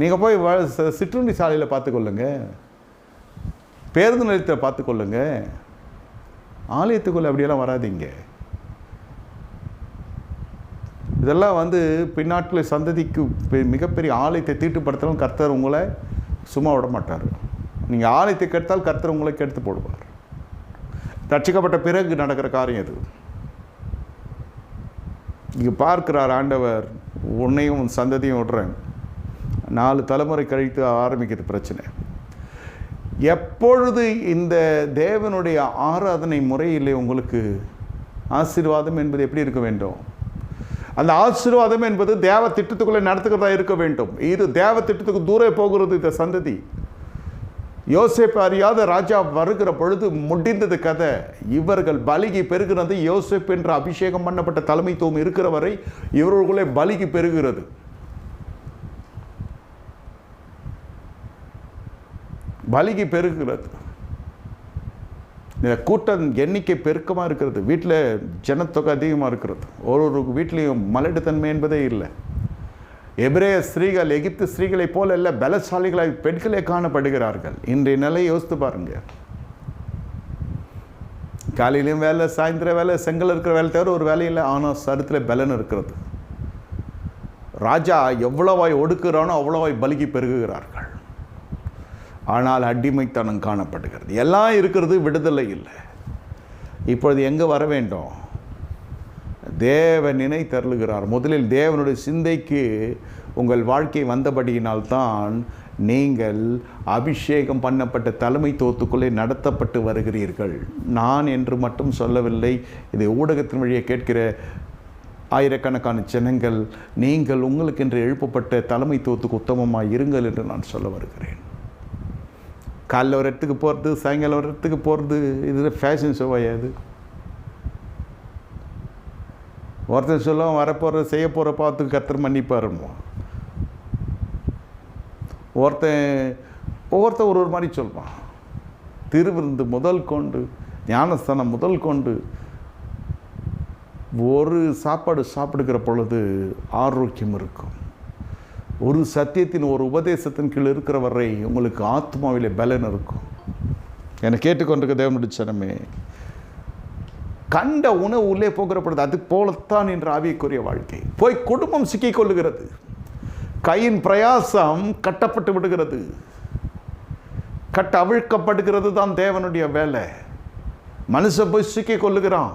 நீங்கள் போய் சிற்றுண்டி சாலையில் பார்த்துக்கொள்ளுங்க, பேருந்து நிலையத்தில் பார்த்துக்கொள்ளுங்க. ஆலயத்துக்குள்ளே அப்படியெல்லாம் வராதிங்க. இதெல்லாம் வந்து பின்னாட்களில் சந்ததிக்கு மிகப்பெரிய ஆலயத்தை தீட்டுப்படுத்தலாம். கர்த்தர் உங்களை சும்மா விட மாட்டார். நீங்கள் ஆலயத்தை கெடுத்தால் கர்த்தர் உங்களை கெடுத்து போடுவார். ரட்சிக்கப்பட்ட பிறகு நடக்கிற காரியம் இது. இங்கே பார்க்கிறார் ஆண்டவர், உன்னையும் சந்ததியும் விடுறேன். 4 தலைமுறை கழித்து ஆரம்பிக்கிறது பிரச்சனை. எப்பொழுது இந்த தேவனுடைய ஆராதனை முறையிலே உங்களுக்கு ஆசீர்வாதம் என்பது எப்படி இருக்க வேண்டும்? அந்த ஆசீர்வாதம் என்பது தேவ திட்டத்துக்குள்ளே நடத்துகிறதா இருக்க வேண்டும். இது தேவ திட்டத்துக்கு தூரே போகிறது இந்த சந்ததி. யோசேப்பு அறியாத ராஜா வருகிற பொழுது முடிந்தது கதை. இவர்கள் பலிக்கு பெருகிறது. யோசேப்பு என்ற அபிஷேகம் பண்ணப்பட்ட தலைமைத்துவம் இருக்கிற வரை இவர்களுக்குள்ளே பலிக்கு பெருகிறது. பலிக்கு பெருகிறது. இந்த கூட்டம் எண்ணிக்கை பெருக்கமாக இருக்கிறது. வீட்டில் ஜனத்தொகை அதிகமாக இருக்கிறது. ஒரு வீட்லேயும் மலட்டுத்தன்மை என்பதே இல்லை. எபிரேய ஸ்திரீகள் எகிப்து ஸ்திரீகளைப் போல இல்லை, பலசாலிகளாய் பெண்களே காணப்படுகிறார்கள். இன்றைய நிலையை யோசித்து பாருங்க. காலையிலையும் வேலை, சாயந்தரம் வேலை, செங்கல் இருக்கிற வேலை தவிர ஒரு வேலை இல்லை. ஆனால் சருத்தில் பலன் இருக்கிறது. ராஜா எவ்வளவாய் ஒடுக்குறானோ அவ்வளவாய் பலிக்கு பெருகுகிறார்கள். ஆனால் அடிமைத்தனம் காணப்படுகிறது. எல்லாம் இருக்கிறது, விடுதலை இல்லை. இப்பொழுது எங்கே வர வேண்டும்? தேவன் நினைத்தருளுகிறார். முதலில் தேவனுடைய சிந்தைக்கு உங்கள் வாழ்க்கை வந்தபடியினால்தான் நீங்கள் அபிஷேகம் பண்ணப்பட்ட தலைமைத்துவத்துக்குள்ளே நடத்தப்பட்டு வருகிறீர்கள். நான் என்று மட்டும் சொல்லவில்லை. இதை ஊடகத்தின் வழியை கேட்கிற ஆயிரக்கணக்கான ஜனங்கள், நீங்கள் உங்களுக்கென்று எழுப்பப்பட்ட தலைமைத்துவத்துக்கு உத்தமமாக இருங்கள் என்று நான் சொல்ல வருகிறேன். காலைல ஒரு இடத்துக்கு போகிறது, சாயங்காலம் ஒரு இடத்துக்கு போகிறது, இது ஃபேஷன் ஷோவாயாது. ஒருத்தர் சொல்லுவோம், வரப்போகிற செய்ய போகிற பார்த்து கர்த்தர் மன்னிப்பாருமோ. ஒவ்வொருத்தர் ஒரு மாதிரி சொல்வான். திருவிருந்து முதல் கொண்டு, ஞானஸ்தானம் முதல் கொண்டு, ஒரு சாப்பாடு சாப்பிடுகிற பொழுது ஆரோக்கியம் இருக்கும். ஒரு சத்தியத்தின் ஒரு உபதேசத்தின் கீழ் இருக்கிற வரை உங்களுக்கு ஆத்மாவிலே பலன் இருக்கும். என்னை கேட்டுக்கொண்டிருக்க தேவனுடைய ஜனமே, கண்ட உணவு உள்ளே போகிற பொழுது அது போலத்தான் என்ற ஆவிக்குரிய வாழ்க்கை. போய் குடும்பம் சிக்கிக் கொள்ளுகிறது. கையின் பிரயாசம் கட்டப்பட்டு விடுகிறது. கட்ட அவிழ்க்கப்படுகிறது தான் தேவனுடைய வேலை. மனுஷன் போய் சிக்கிக் கொள்ளுகிறான்.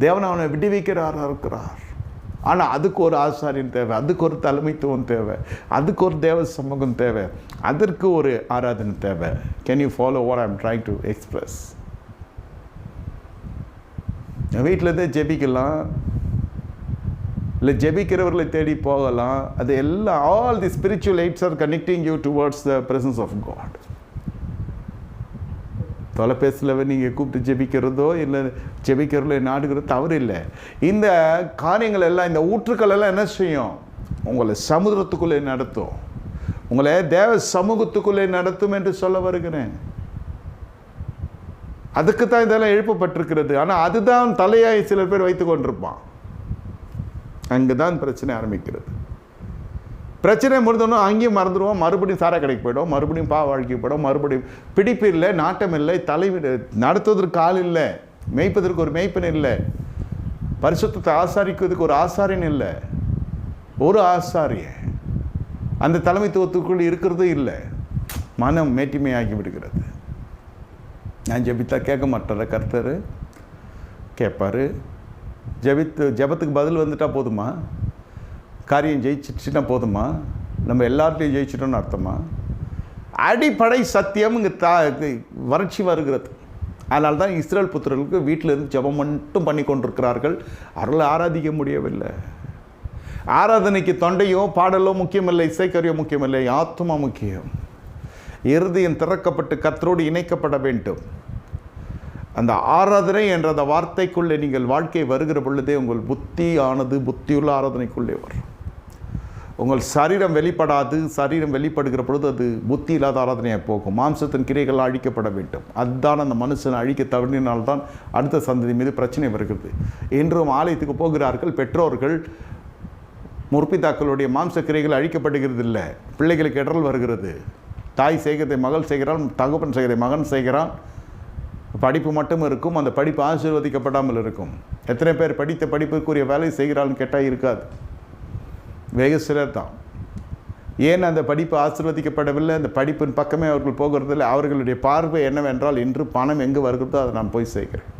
தேவன் அவனை விடுவிக்கிறாரா இருக்கிறார். ஆனால் அதுக்கு ஒரு ஆசாரியன் தேவை, அதுக்கு ஒரு தலைமைத்துவம் தேவை, அதுக்கு ஒரு தேவ சமூகம் தேவை, அதற்கு ஒரு ஆராதனை தேவை. Can you follow what I am trying to express? வீட்டிலேருந்தே ஜெபிக்கலாம், இல்லை ஜெபிக்கிறவர்களை தேடி போகலாம். அது எல்லாம் all the spiritual aids are connecting you towards the presence of God. தொலைபேசியில் நீங்கள் கூப்பிட்டு ஜெபிக்கிறதோ இல்லை ஜெபிக்கிறதோ நாடுகிறதோ தவறு இல்லை. இந்த காரியங்கள் எல்லாம், இந்த ஊற்றுக்கள் எல்லாம் என்ன செய்யும்? உங்களை சமுதிரத்துக்குள்ளே நடத்தும், உங்களை தேவ சமூகத்துக்குள்ளே நடத்தும் என்று சொல்ல வருகிறேன். அதுக்கு தான் இதெல்லாம் எழுப்பப்பட்டிருக்கிறது. ஆனால் அதுதான் தலையாய் சிலர் பேர் வைத்து கொண்டிருப்பான். அங்கே தான் பிரச்சனை ஆரம்பிக்கிறது. பிரச்சனை முடிந்தோன்னா அங்கேயும் மறந்துடுவோம், மறுபடியும் சாரா கடைக்கு போய்டும், மறுபடியும் வாழ்க்கைக்கு போய்டும், மறுபடியும் பிடிப்பு இல்லை, நாட்டம் இல்லை, நடத்துவதற்கு ஆள் இல்லை, மேய்ப்பதற்கு ஒரு மேய்ப்பன் இல்லை, பரிசுத்தத்தை ஆசாரிக்கிறதுக்கு ஒரு ஆசாரியன் இல்லை, ஒரு ஆசாரியன் அந்த தலைமைத்துவத்துக்குள் இருக்கிறது இல்லை. மனம் மேட்டிமையாகி விடுகிறது. நான் ஜெபித்தா கேட்க மாட்டார கர்த்தர்? கேட்பார். ஜெபத்துக்கு பதில் வந்துட்டால் போதுமா? காரியம் ஜெயிச்சிட்டுனா போதுமா? நம்ம எல்லார்ட்டையும் ஜெயிச்சிட்டோன்னு அர்த்தமா? அடிப்படை சத்தியம் இங்கே வறட்சி வருகிறது. அதனால தான் இஸ்ரேல் புத்திரர்களுக்கு வீட்டில் இருந்து ஜெபம் மட்டும் பண்ணி கொண்டிருக்கிறார்கள். அருளை ஆராதிக்க முடியவில்லை. ஆராதனைக்கு தொண்டையோ பாடலோ முக்கியமில்லை, இசைக்கருவியோ முக்கியமில்லை, ஆத்மா முக்கியம். இருதயம் திறக்கப்பட்டு கர்த்தரோடு இணைக்கப்பட வேண்டும். அந்த ஆராதனை என்ற அந்த வார்த்தைக்குள்ளே நீங்கள் வாழ்க்கை வருகிற பொழுதே உங்கள் புத்தியுள்ள ஆராதனைக்குள்ளே வரும். உங்கள் சரீரம் வெளிப்படாது. சரீரம் வெளிப்படுகிற பொழுது அது புத்தி இல்லாத ஆராதனையாக போகும். மாம்சத்தின் கிரைகள் அழிக்கப்பட வேண்டும். அதுதான் அந்த மனுஷனை அழிக்க தவறினால்தான் அடுத்த சந்ததி மீது பிரச்சனை வருகிறது. இன்றும் ஆலயத்துக்கு போகிறார்கள் பெற்றோர்கள். முற்பிதாக்களுடைய மாம்ச கிரைகள் அழிக்கப்படுகிறது இல்லை. பிள்ளைகளுக்கு இடரல் வருகிறது. தாய் செய்கிறதை மகள் செய்கிறான், தகப்பன் செய்கிறதை மகன் செய்கிறான். படிப்பு மட்டும் இருக்கும், அந்த படிப்பு ஆசீர்வதிக்கப்படாமல் இருக்கும். எத்தனை பேர் படித்த படிப்புக்குரிய வேலை செய்கிறான்னு கேட்டால் இருக்காது. வெகு சிலர் தான். ஏன் அந்த படிப்பு ஆசீர்வதிக்கப்படவில்லை? அந்த படிப்பின் பக்கமே அவர்கள் போகிறதில்லை. அவர்களுடைய பார்வை என்னவென்றால், இன்று பணம் எங்கே வருகிறதோ அதை நான் போய் செய்கிறேன்.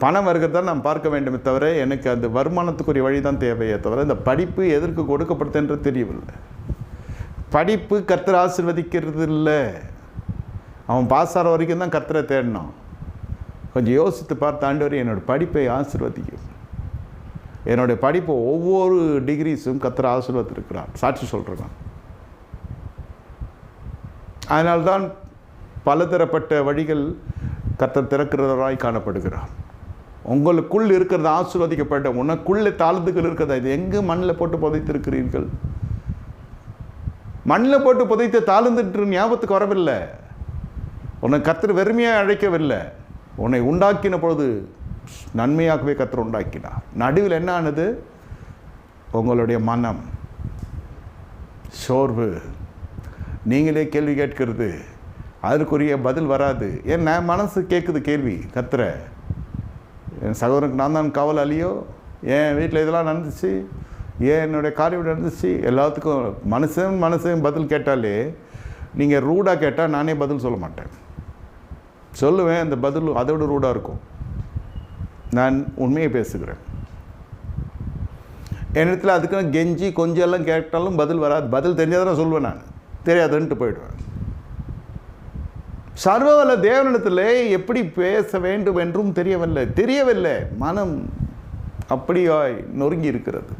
பணம் வருகிறதா நான் பார்க்க வேண்டுமே தவிர எனக்கு அந்த வருமானத்துக்குரிய வழி தான் தேவையே தவிர இந்த படிப்பு எதற்கு கொடுக்கப்படுது என்று தெரியவில்லை. படிப்பு கர்த்தர் ஆசீர்வதிக்கிறது இல்லை. அவன் பாஸ் ஆகிற வரைக்கும் தான் கர்த்தரை தேடினான். கொஞ்சம் யோசித்து பார்த்து, ஆண்டவரே என்னோடய படிப்பை ஆசீர்வதிக்கும், என்னுடைய படிப்பு ஒவ்வொரு டிகிரிஸும் கர்த்தர் ஆசீர்வதித்திருக்கிறான், சாட்சி சொல்கிறான். அதனால்தான் பலதரப்பட்ட வழிகள் கர்த்தர் திறக்கிறவராய் காணப்படுகிறார். உங்களுக்குள் இருக்கிறது ஆசீர்வதிக்கப்பட்ட, உனக்குள்ளே தாழ்ந்துகள் இருக்கிறதா? இது எங்கே மண்ணில் போட்டு புதைத்திருக்கிறீர்கள்? மண்ணில் போட்டு புதைத்து தாழ்ந்துட்டு ஞாபகத்துக்கு வரவில்லை. உன்னை கர்த்தர் வெறுமையாக அழைக்கவில்லை. உன்னை உண்டாக்கின பொழுது நன்மையாகவே கர்த்தர் உண்டாக்கினார். நடுவில் என்ன ஆனது? உங்களுடைய மனம் சோர்வு, நீங்களே கேள்வி கேட்கிறது, அதற்குரிய பதில் வராது. ஏன் மனசு கேட்குது கேள்வி. கர்த்தரை, என் சகோதரனுக்கு நான் தான் காவலாளியோ, என் வீட்டில் இதெல்லாம் நடந்துச்சு, ஏன் என்னுடைய காரியம் நடந்துச்சு, எல்லாத்துக்கும் மனுஷன் பதில் கேட்டாலே, நீங்கள் ரூடாக கேட்டால் நானே பதில் சொல்ல மாட்டேன். சொல்லுவேன், அந்த பதில் அதோட ரூடாக இருக்கும். நான் உண்மையை பேசுகிறேன். என்னிடத்தில் அதுக்குன்னு கெஞ்சி கொஞ்சம் எல்லாம் கேட்டாலும் பதில் வராது. பதில் தெரிஞ்சால் தான் சொல்லுவேன், நான் தெரியாதுன்ட்டு போயிடுவேன். சர்வவல்ல தேவனிடத்தில் எப்படி பேச வேண்டும் என்றும் தெரியவில்லை. மனம் அப்படியாய் நொறுங்கி இருக்கிறது.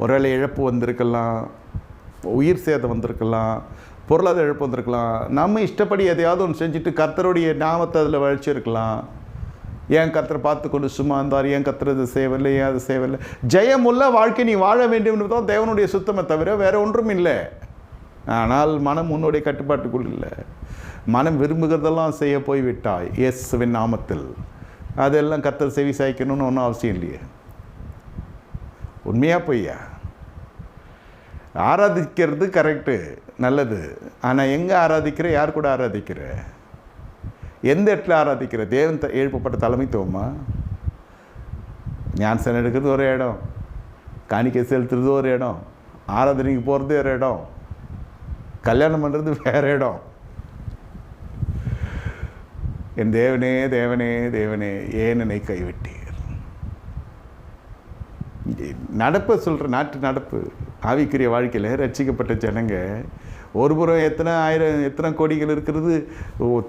ஒருவேளை இழப்பு வந்திருக்கலாம், உயிர் சேதம் வந்திருக்கலாம், பொருளாதார இழப்பு வந்திருக்கலாம். நம்ம இஷ்டப்படி எதையாவது ஒன்று செஞ்சுட்டு கர்த்தருடைய நாமத்தை அதில் வழிச்சிருக்கலாம். ஏன் கர்த்தரை பார்த்து கொண்டு சும்மா இருந்தார், ஏன் கர்த்தர் இது செய்யவில்லை, ஏன் அது செய்யவில்லை. ஜெயமுள்ள வாழ்க்கை நீ வாழ வேண்டும் என்று தான் தேவனுடைய சுத்தமே தவிர வேறு ஒன்றும் இல்லை. ஆனால் மனம் உன்னுடைய கட்டுப்பாட்டுக்குள் இல்லை. மனம் விரும்புகிறதெல்லாம் செய்ய போய்விட்டாய் இயேசுவின் நாமத்தில். அதெல்லாம் கர்த்தர் செவி சாய்க்கணும்னு ஒன்றும் அவசியம் இல்லையே. உண்மையாக பொய்யா? ஆராதிக்கிறது கரெக்டு, நல்லது. ஆனால் எங்கே ஆராதிக்கிற, யார் கூட ஆராதிக்கிற, எந்த இடத்துல ஆராதிக்கிற? தேவன் எழுப்பப்பட்ட தலைமைத்துவமா? ஞானசனம் எடுக்கிறது ஒரு இடம், காணிக்கை செலுத்துறது ஒரு இடம், ஆராதனைக்கு போகிறது ஒரு இடம், கல்யாணம் பண்ணுறது வேறு இடம். என் தேவனே தேவனே தேவனே ஏன் என்னை கைவிட்டீர்? நடப்பை சொல்கிற நாட்டு நடப்பு ஆவிக்குரிய வாழ்க்கையில் ரட்சிக்கப்பட்ட ஜனங்க ஒரு புறம் எத்தனை கோடிகள் இருக்கிறது,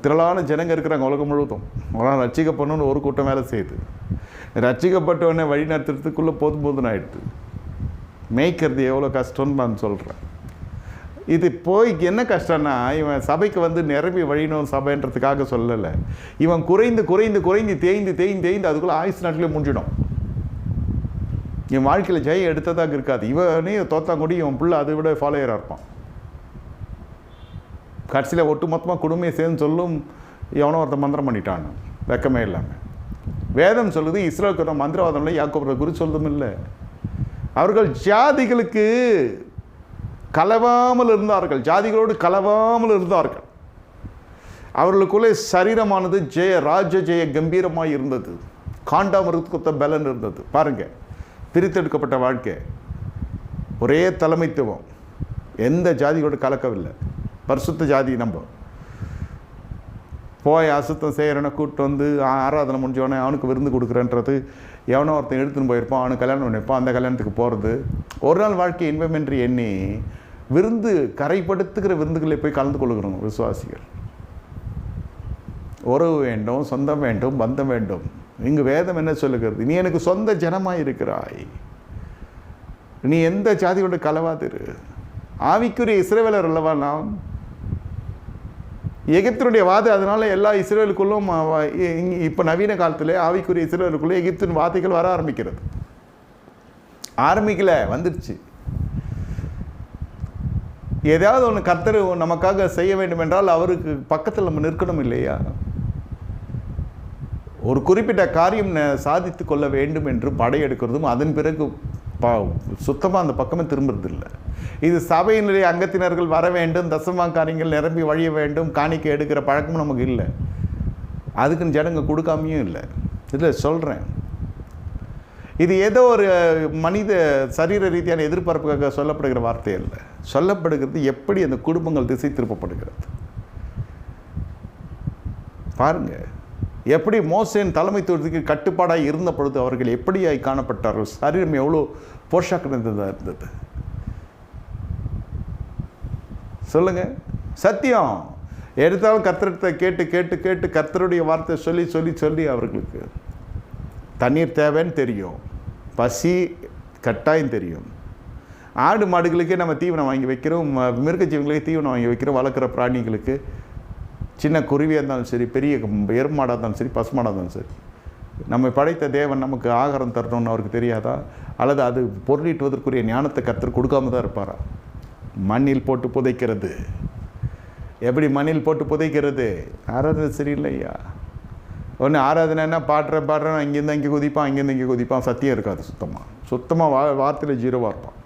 திரளான ஜனங்க இருக்கிறாங்க உலகம் முழுவதும். அவனால் ரட்சிக்கப்படணும்னு ஒரு கூட்டம் வேலை செய்யுது. ரட்சிக்கப்பட்டவொடனே வழி நடத்துறதுக்குள்ளே போதும் ஆகிடுது. மேய்க்கிறது எவ்வளோ கஷ்டம்னு நான் சொல்கிறேன். இது போய் என்ன கஷ்டம்னா, இவன் சபைக்கு வந்து நிரம்பி வழியணும் சபைன்றதுக்காக சொல்லலை. இவன் குறைந்து தேய்ந்து அதுக்குள்ளே ஆயுசு நாட்டிலே முடிஞ்சிடும். என் வாழ்க்கையில் ஜெயம் எடுத்ததாக இருக்காது. இவனே தோத்தாங்கூடி இவன் பிள்ளை அதை விட ஃபாலோயராக இருப்பான். கடைசியில் ஒட்டு மொத்தமாக குடும்பமே சேர்ந்து சொல்லும், எவனோ ஒருத்த மந்திரம் பண்ணிட்டான் வெக்கமே இல்லாமல். வேதம் சொல்லுது, இஸ்ரேலுக்கு மந்திரவாதம் இல்லை, யாக்கோபுர குறி சொல்றதும் இல்லை. அவர்கள் ஜாதிகளுக்கு கலவாமல் இருந்தார்கள், ஜாதிகளோடு கலவாமல் இருந்தார்கள். அவர்களுக்குள்ளே சரீரமானது ராஜ ஜெய கம்பீரமாக இருந்தது, காண்டாமிருத்த பலன் இருந்தது. பாருங்க, பிரித்தெடுக்கப்பட்ட வாழ்க்கை, ஒரே தலைமைத்துவம், எந்த ஜாதியோடு கலக்கவில்லை. பரிசுத்த ஜாதி நம்ம போய் அசுத்தம் செய்கிறன கூப்பிட்டு வந்து ஆராதனை முடிஞ்சவனே அவனுக்கு விருந்து கொடுக்குறன்றது, எவனோ ஒருத்தன் எடுத்துன்னு போயிருப்பான், அவனுக்கு கல்யாணம் பண்ணியிருப்பான், அந்த கல்யாணத்துக்கு போகிறது. ஒரு நாள் வாழ்க்கை இன்பமென்று எண்ணி விருந்து கரைப்படுத்துகிற விருந்துகளை போய் கலந்து கொள்கிறோம் விசுவாசிகள். உறவு வேண்டும், சொந்தம் வேண்டும், பந்தம் வேண்டும். இங்கு வேதம் என்ன சொல்லுகிறது? நீ எனக்கு சொந்த ஜனமாக இருக்கிறாய், நீ எந்த ஜாதியோட கலவாதிரு. ஆவிக்குரிய இஸ்ரவேலர் அல்லவா நாம்? எகிப்தினுடைய வாதை, அதனால எல்லா இஸ்ரேலுக்குள்ளும் இப்போ நவீன காலத்தில் ஆவிக்குரிய இஸ்ரேலுக்குள்ளே எகிப்தின் வாதைகள் வர ஆரம்பிக்கிறது. ஆரம்பிக்கல, வந்துடுச்சு. ஏதாவது ஒன்று கர்த்தர் நமக்காக செய்ய வேண்டும் என்றால் அவருக்கு பக்கத்தில் நம்ம நிற்கணும் இல்லையா? ஒரு குறிப்பிட்ட காரியம் சாதித்து கொள்ள வேண்டும் என்று படையெடுக்கிறதும் அதன் பிறகு சுத்தமாக அந்த பக்கமே திரும்புறது இல்லை. இது சபையினுடைய அங்கத்தினர்கள் வர வேண்டும், தசமா காரியங்கள் நிரம்பி வழிய வேண்டும், காணிக்கை எடுக்கிற பழக்கமும் நமக்கு இல்லை. அதுக்குன்னு ஜனங்க கொடுக்காமையும் இல்லை. இதில் சொல்கிறேன், இது ஏதோ ஒரு மனித சரீர ரீதியான எதிர்பார்ப்புக்காக சொல்லப்படுகிற வார்த்தை இல்லை. சொல்லப்படுகிறது எப்படி அந்த குடும்பங்கள் திசை திருப்பப்படுகிறது. பாருங்க, எப்படி மோசேயின் தலைமைத்துவத்துக்கு கட்டுப்பாடாக இருந்த பொழுது அவர்கள் எப்படியாய் காணப்பட்டார்கள். சரீரம் எவ்வளோ போஷாக்கு நிறைந்ததாக இருந்தது. சொல்லுங்க, சத்தியம். எடுத்தாலும் கர்த்தரத்தை கேட்டு கேட்டு கேட்டு கர்த்தருடைய வார்த்தை சொல்லி சொல்லி சொல்லி அவர்களுக்கு தண்ணீர் தேவைன்னு தெரியும், பசி கட்டாயம் தெரியும். ஆடு மாடுகளுக்கே நம்ம தீவனம் வாங்கி வைக்கிறோம், மிருக ஜீவங்களுக்கு தீவனம் வாங்கி வைக்கிறோம், வளர்க்குற பிராணிகளுக்கு. சின்ன குருவியாக இருந்தாலும் சரி, பெரிய எருமாடாக இருந்தாலும் சரி, பசுமாடாக இருந்தாலும் சரி, நம்ம படைத்த தேவன் நமக்கு ஆகாரம் தரணும்னு அவருக்கு தெரியாதா? அல்லது அது பொருளீட்டுவதற்குரிய ஞானத்தை கர்த்தர் கொடுக்காம தான் இருப்பாரா? மண்ணில் போட்டு புதைக்கிறது. எப்படி மண்ணில் போட்டு புதைக்கிறது? ஆராதனை சரியில்லையா? ஒன்று ஆராதனைன்னா பாடுறேன் அங்கேருந்து அங்கே குதிப்பான், அங்கேருந்து இங்கே குதிப்பான், சத்தியம் இருக்காது. சுத்தமாக வார்த்தையில் ஜீரோவாக இருப்பான்.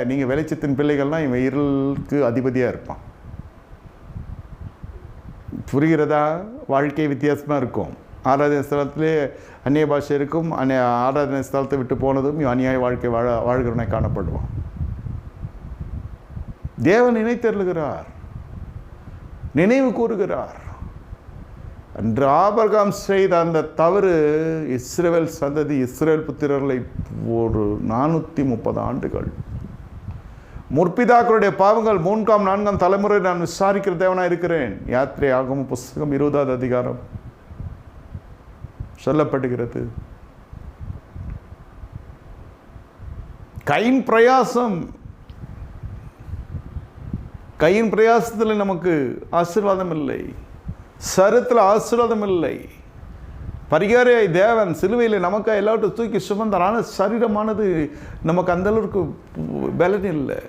நீங்கள் வெளிச்சத்தின் பிள்ளைகள்னால் இவன் இருளுக்கு அதிபதியாக இருப்பான். புரிகிறதா? வாழ்க்கை வித்தியாசமாக இருக்கும். ஆராதனை ஸ்தலத்திலே அந்நிய பாஷை இருக்கும், ஆராதனை ஸ்தலத்தை விட்டு போனதும் அநியாய வாழ்க்கை வாழ்கிறவனை காணப்படுவான். தேவன் நினைத்தருளுகிறார், நினைவு கூறுகிறார். அன்று ஆபிரகாம் செய்த அந்த தவறு இஸ்ரவேல் சந்ததி, இஸ்ரவேல் புத்திரர்களை ஒரு 430 ஆண்டுகள், முற்பிதாக்களுடைய பாவங்கள் 3ஆம் 4ஆம் தலைமுறை நான் விசாரிக்கிற தேவனாக இருக்கிறேன். யாத்திரை ஆகும் புஸ்தகம் 20வது அதிகாரம் சொல்லப்படுகிறது. கையின் பிரயாசத்தில் நமக்கு ஆசீர்வாதம் இல்லை, சரத்தில் ஆசீர்வாதம் இல்லை. பரிகாரியாய் தேவன் சிலுவையில் நமக்கு எல்லாவற்றையும் தூக்கி சுமந்தாரான சரீரமானது நமக்கு அந்த அளவுக்கு பலன் இல்லை.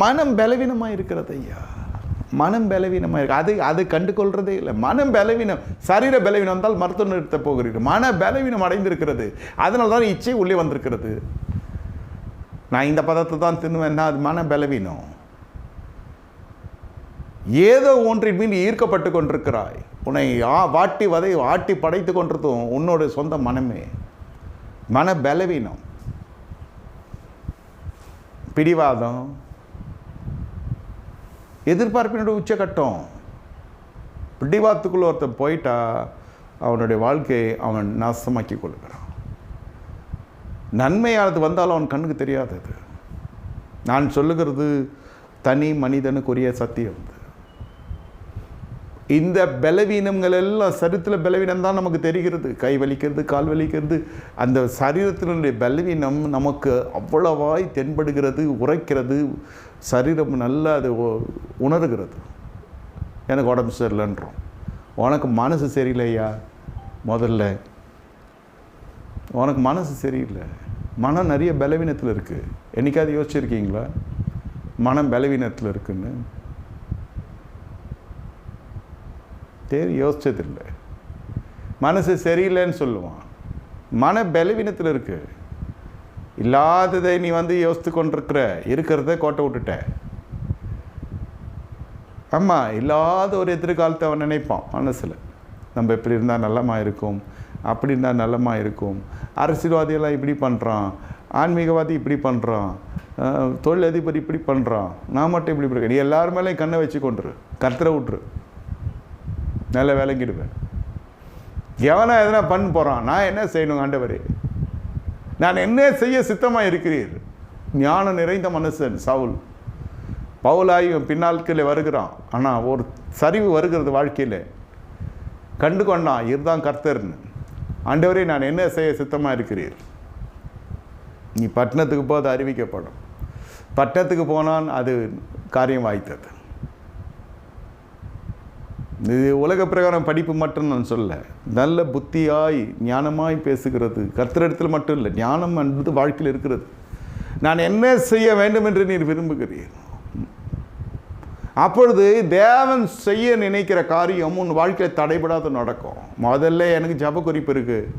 மனம் பலவீனமாக இருக்கிறது ஐயா, மனம் பலவீனமாக இருக்கு. அது கண்டு கொள்றதே இல்லை. மனம் பலவீனம், சரீர பலவீனம் வந்தால் மருத்துவ நிறுத்த போகிறீர்கள். மன பலவீனம் அடைந்திருக்கிறது. அதனால தான் இச்சை உள்ளே வந்திருக்கிறது. நான் இந்த பதத்தை தான் தின்னுவேன்னா அது மன பலவீனம். ஏதோ ஒன்றின் மீன் ஈர்க்கப்பட்டு கொண்டிருக்கிறாய். உன்னை ஆட்டி படைத்து கொண்டிருக்கும் உன்னோட சொந்த மனமே. மன பலவீனம், பிடிவாதம், எதிர்பார்ப்பினோட உச்சகட்டம். பிடிவாதத்துக்குள்ள ஒருத்தன் போயிட்டா அவனுடைய வாழ்க்கையை அவன் நாசமாக்கி கொள்கிறான். நன்மையானது வந்தாலும் அவன் கண்ணுக்கு தெரியாதது. நான் சொல்லுகிறது தனி மனிதனுக்குரிய சத்தியம். இந்த பலவீனங்கள் எல்லாம் சரீரத்தில் பலவீனம் தான் நமக்கு தெரிகிறது. கை வலிக்கிறது, கால் வலிக்கிறது, அந்த சரீரத்தினுடைய பலவீனம் நமக்கு அவ்வளவாய் தென்படுகிறது, உரைக்கிறது. சரீரம் நல்லா அது உணர்கிறது. எனக்கு உடம்பு சரியில்லைன்றோம். உனக்கு மனசு சரியில்லையா? முதல்ல உனக்கு மனசு சரியில்லை. மனம் நிறைய பலவீனத்தில் இருக்குது. என்னைக்காவது யோசிச்சிருக்கீங்களா மனம் பலவீனத்தில் இருக்குன்னு? இல்லாததை நீ யோசித்து கொண்டிருக்கிற, இருக்கிறத கோட்டை விட்டுட்ட. ஆமாம், இல்லாத ஒரு எதிர்காலத்தை அவன் நினைப்பான் மனசில். நம்ம இப்படி இருந்தால் நல்லமா இருக்கும், அப்படி இருந்தால் நல்லமா இருக்கும். அரசியல்வாதியெல்லாம் இப்படி பண்ணுறான், ஆன்மீகவாதி இப்படி பண்ணுறான், தொழிலதிபர் இப்படி பண்ணுறான், நான் மட்டும் இப்படி இருக்கேன். நீ எல்லாரும் மேலேயும் கண்ணை வச்சு கொண்டுரு, கர்த்தரை விட்டுரு, நல்ல விளங்கிடுவேன். எவனா எதனா பண்ண போகிறான், நான் என்ன செய்யணும் ஆண்டவரே, நான் என்ன செய்ய சித்தமாக இருக்கிறீர். ஞானம் நிறைந்த மனுஷன் சவுல், பவுலாகி பின்னாட்களில் வருகிறான். ஆனால் ஒரு சரிவு வருகிறது வாழ்க்கையில், கண்டு கொண்டான் இதுதான் கர்த்தர்னு. ஆண்டவரே நான் என்ன செய்ய சித்தமாக இருக்கிறீர். நீ பட்டணத்துக்கு போது அறிவிக்கப்படும். பட்டணத்துக்கு போனால் அது காரியம் வாய்த்தது. இது உலக பிரகாரம் படிப்பு மட்டும் நான் சொல்ல, நல்ல புத்தியாய் ஞானமாய் பேசுகிறது கர்த்தரிடத்தில் மட்டும் இல்லை, ஞானம் என்பது வாழ்க்கையில் இருக்கிறது. நான் என்ன செய்ய வேண்டும் என்று நீர் விரும்புகிறீர். அப்பொழுது தேவன் செய்ய நினைக்கிற காரியம் உன் வாழ்க்கையில் தடைபடாத நடக்கும். முதல்ல எனக்கு ஜப குறிப்பு இருக்குது,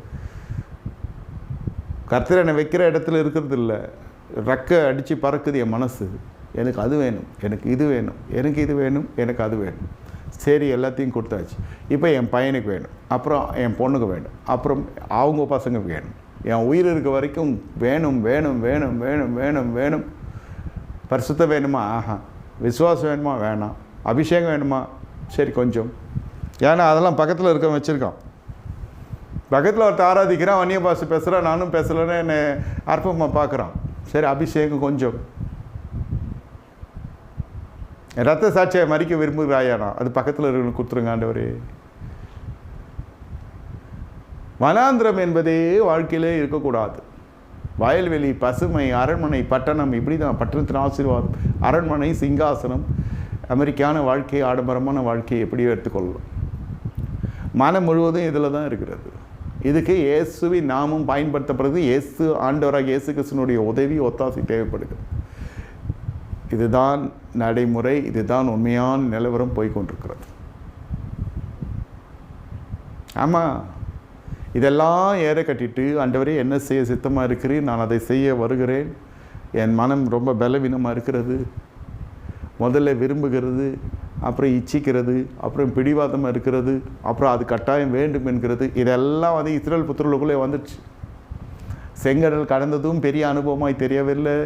கர்த்தர் என்னை வைக்கிற இடத்துல இருக்கிறது இல்லை, ரெக்கை அடித்து பறக்குது என் மனசு. எனக்கு அது வேணும், எனக்கு இது வேணும், எனக்கு இது வேணும், எனக்கு அது வேணும். சரி, எல்லாத்தையும் கொடுத்தாச்சு. இப்போ என் பையனுக்கு வேணும், அப்புறம் என் பொண்ணுக்கு வேணும், அப்புறம் அவங்க பசங்களுக்கு வேணும், என் உயிர் இருக்க வரைக்கும் வேணும் வேணும் வேணும் வேணும் வேணும் வேணும். பரிசுத்தம் வேணுமா? ஆஹா. விசுவாசம் வேணுமா? வேணாம். அபிஷேகம் வேணுமா? சரி கொஞ்சம். ஏன்னா அதெல்லாம் பக்கத்தில் இருக்க வச்சுருக்கான். பக்கத்தில் ஒருத்தர் ஆராதிக்கிறான், அந்நிய பாஷை பேசுகிறான், நானும் பேசலைன்னு என்னை அற்பமாக பார்க்குறான். சரி, அபிஷேகம் கொஞ்சம். ரத்த சாட்சியை மறிக்க விரும்புகிறாயானா அது பக்கத்தில் இருக்கிற கொடுத்துருங்க ஆண்டவரே. வனாந்திரம் என்பதே வாழ்க்கையிலே இருக்கக்கூடாது. வயல்வெளி, பசுமை, அரண்மனை, பட்டணம், இப்படி தான் பட்டணத்தின் ஆசீர்வாதம். அரண்மனை, சிங்காசனம், அமெரிக்கான வாழ்க்கை, ஆடம்பரமான வாழ்க்கையை எப்படியோ எடுத்துக்கொள்ளலாம். மனம் முழுவதும் இதில் தான் இருக்கிறது. இதுக்கு இயேசுவின் நாமம் பயன்படுத்தப்படுது. இயேசு ஆண்டவராக இயேசு கிறிஸ்துவினுடைய உதவி, ஒத்தாசை தேவைப்படுகிறது. இதுதான் நடைமுறை, இதுதான் உண்மையான நிலவரம் போய்கொண்டிருக்கிறது. ஆமாம், இதெல்லாம் ஏற கட்டிட்டு ஆண்டவரே என்ன செய்ய சித்தமாக இருக்கிறேன், நான் அதை செய்ய வருகிறேன், என் மனம் ரொம்ப பலவீனமாக இருக்கிறது, முதல்ல விரும்புகிறது, அப்புறம் இச்சிக்கிறது, அப்புறம் பிடிவாதமாக இருக்கிறது, அப்புறம் அது கட்டாயம் வேண்டும் என்கிறது. இதெல்லாம் இஸ்ரவேல் புத்திரர்களுக்குள்ளே வந்துடுச்சு. செங்கடல் கடந்ததும் பெரிய அனுபவமாய் தெரியவில்லை.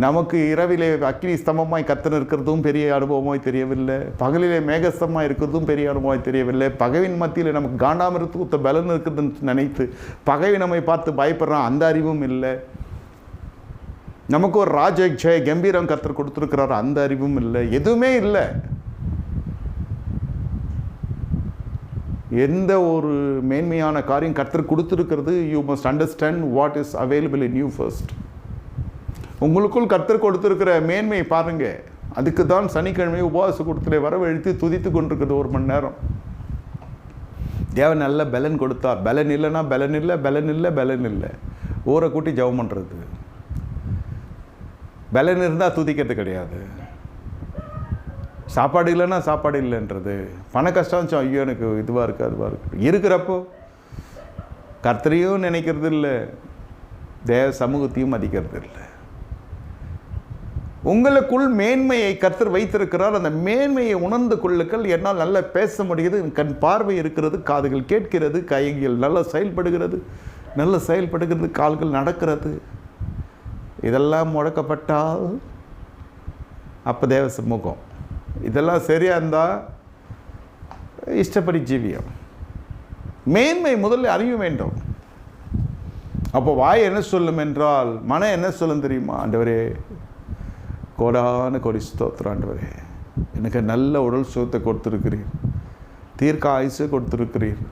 நமக்கு இரவிலே அக்கினி ஸ்தம்பமாய் கர்த்தர் இருக்கிறதும் பெரிய அனுபவமாய் தெரியவில்லை. பகலிலே மேகஸ்தமாக இருக்கிறதும் பெரிய அனுபவமாய் தெரியவில்லை. பகைவின் மத்தியில் நமக்கு காண்டாமிருத்து பலன் இருக்குதுன்னு நினைத்து பகைவி நம்மை பார்த்து பயப்படுறான், அந்த அறிவும் இல்லை. நமக்கு ஒரு ராஜ கம்பீரம் கர்த்தர் கொடுத்துருக்கிறார், அந்த அறிவும் இல்லை. எதுவுமே இல்லை. எந்த ஒரு மேன்மையான காரியம் கர்த்தர் கொடுத்துருக்கிறது, you must understand what is available in you first. உங்களுக்குள் கர்த்தர் கொடுத்துருக்கிற மேன்மையை பாருங்க. அதுக்கு தான் சனிக்கிழமை உபவாச கூட்டத்திலே வரவழைத்து துதித்து கொண்டிருக்கிறது 1 மணி நேரம். தேவன் நல்ல பலன் கொடுத்தார். பலன் இல்லைன்னா பலன் இல்லை, பலன் இல்லை, பலன் இல்லை. ஊரை கூட்டி ஜெபம் பண்ணுறது. பலன் இருந்தால் துதிக்கிறது கிடையாது. சாப்பாடு இல்லைன்னா சாப்பாடு இல்லைன்றது. பண கஷ்டம், ஐயோ எனக்கு இதுவாக இருக்குது, அதுவாக இருக்குது. இருக்கிறப்போ கர்த்தரையும் நினைக்கிறது இல்லை, தேவ சமூகத்தையும் மதிக்கிறது இல்லை. உங்களுக்குள் மேன்மையை கர்த்தர் வைத்திருக்கிறார். அந்த மேன்மையை உணர்ந்து கொள்ளுங்கள். என்னால் நல்லா பேச முடியுது, கண் பார்வை இருக்கிறது, காதுகள் கேட்கிறது, கைகள் நல்லா செயல்படுகிறது, நல்ல செயல்படுகிறது, கால்கள் நடக்கிறது. இதெல்லாம் முடக்கப்பட்டால் அப்போ தேவ சமூகம். இதெல்லாம் சரியாக இருந்தால் இஷ்டப்படி ஜீவியம். மேன்மை முதல்ல அறிய வேண்டும். அப்போ வாய் என்ன சொல்லும் என்றால் மனம் என்ன சொல்லும் தெரியுமா? ஆண்டவரே கோடான கோடி ஸ்தோத்திரம் ஆண்டவரே, எனக்கு நல்ல உடல் சுகத்தை கொடுத்துருக்கிறீர், தீர்க்க ஆயுசை கொடுத்துருக்கிறீர்,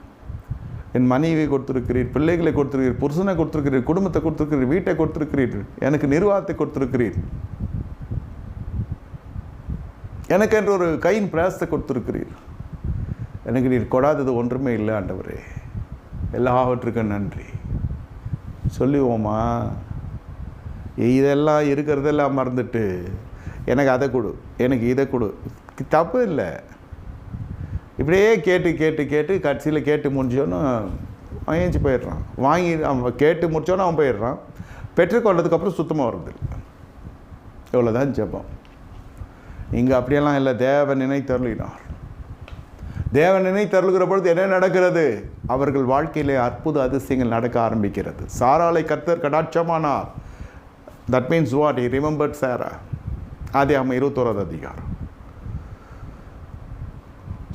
என் மனைவியை கொடுத்துருக்கிறீர், பிள்ளைகளை கொடுத்துருக்கிறீர், புருஷனை கொடுத்துருக்கிறீர், குடும்பத்தை கொடுத்துருக்கிறீர், வீட்டை கொடுத்துருக்கிறீர், எனக்கு நிர்வாகத்தை கொடுத்துருக்கிறீர், எனக்கு என்று ஒரு கையின் பிரயாசத்தை கொடுத்துருக்கிறீர். எனக்கு நீர் கொடாதது ஒன்றுமே இல்லை ஆண்டவரே, எல்லாவற்றுக்கும் நன்றி சொல்லுவோமா? இதெல்லாம் இருக்கிறதெல்லாம் மறந்துட்டு எனக்கு அதை கொடு, எனக்கு இதை கொடு, தப்பு இல்லை. இப்படியே கேட்டு கேட்டு கேட்டு கடைசியில் கேட்டு முடிஞ்சோன்னு அவன் ஏஞ்சி போயிடுறான். வாங்கி அவன் கேட்டு முடித்தோன்னு அவன் போயிடுறான். பெற்றுக்கொண்டதுக்கப்புறம் சுத்தமாக வருது இல்லை. இவ்வளோதான் ஜெபம். இங்கே அப்படியெல்லாம் இல்லை. தேவன் நினைத்தருளினார். தேவன் நினைத்தருளுகிற பொழுது என்ன நடக்கிறது? அவர்கள் வாழ்க்கையிலே அற்புத அதிசயங்கள் நடக்க ஆரம்பிக்கிறது. சாராளை கர்த்தர் கடாட்சமானார். That means what? He remembered Sarah. ஆதியாகமம் 21வது அதிகாரம்.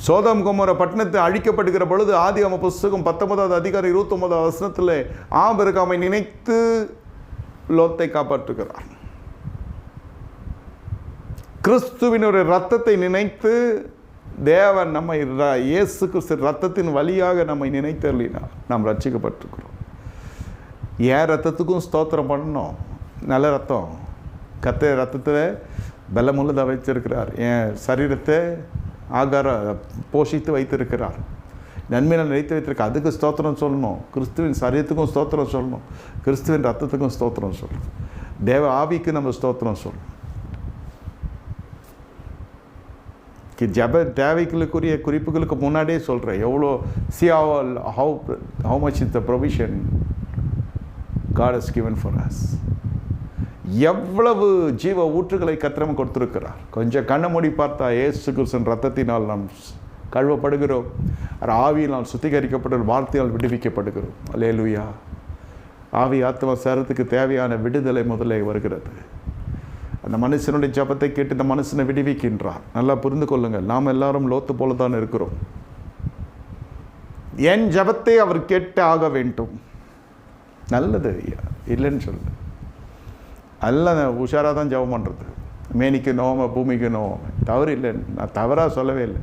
சோதோம் கொமோரா பட்டணத்தை அழிக்கப்படுகிற பொழுது ஆதியாகம புஸ்தகம் 19வது அதிகாரம் 29வது வசனத்தில் ஆபிரகாமை நினைத்து லோத்தை காப்பாற்றுகிறார். கிறிஸ்துவின் ஒரு இரத்தத்தை நினைத்து தேவன் நம்மை இயேசு கிறிஸ்து இரத்தத்தின் வழியாக நம்மை நினைத்தருளினார். நாம் ரட்சிக்கப்பட்டிருக்கிறோம். ஏன் ரத்தத்துக்கும் ஸ்தோத்திரம் பண்ணணும். நல்ல ரத்தம். கர்த்தர் ரத்தத்தில் பலமுள்ளதாக வைத்திருக்கிறார். என் சரீரத்தை ஆகார போஷித்து வைத்திருக்கிறார். நன்மையை நினைத்து வைத்திருக்க. அதுக்கு ஸ்தோத்திரம் சொல்லணும். கிறிஸ்துவின் சரீரத்துக்கும் ஸ்தோத்திரம் சொல்லணும். கிறிஸ்துவின் ரத்தத்துக்கும் ஸ்தோத்திரம் சொல்லணும். தேவ ஆவிக்கு நம்ம ஸ்தோத்திரம் சொல்லணும். ஜப தேவைகளுக்குரிய குறிப்புகளுக்கு முன்னாடியே சொல்கிறேன். எவ்வளோ see how much is the provision God has given for us. எவ்வளவு ஜீவ ஊற்றுகளை கர்த்தர் கொடுத்திருக்கிறார். கொஞ்சம் கண்ணை மூடி பார்த்தா இயேசு கிறிஸ்துவின் ரத்தத்தினால் நாம் கழுவப்படுகிறோம். ஆவியினால் சுத்திகரிக்கப்பட்ட வார்த்தையால் விடுவிக்கப்படுகிறோம். அல்லேலூயா. ஆவி ஆத்மா சரீரத்துக்கு தேவையான விடுதலை முதலே வருகிறது. அந்த மனுஷனுடைய ஜபத்தை கேட்டு இந்த மனுஷனை விடுவிக்கின்றார். நல்லா புரிந்து கொள்ளுங்கள். நாம் எல்லாரும் லோத்து போல தான் இருக்கிறோம். என் ஜபத்தை அவர் கேட்டு ஆக வேண்டும். நல்லது ஐயா, இல்லைன்னு சொல்லு. நல்ல உஷாராக தான் ஜபம் பண்ணுறது. மேனிக்கு நோவ பூமிக்கு நோவ தவறு இல்லை, நான் தவறாக சொல்லவே இல்லை.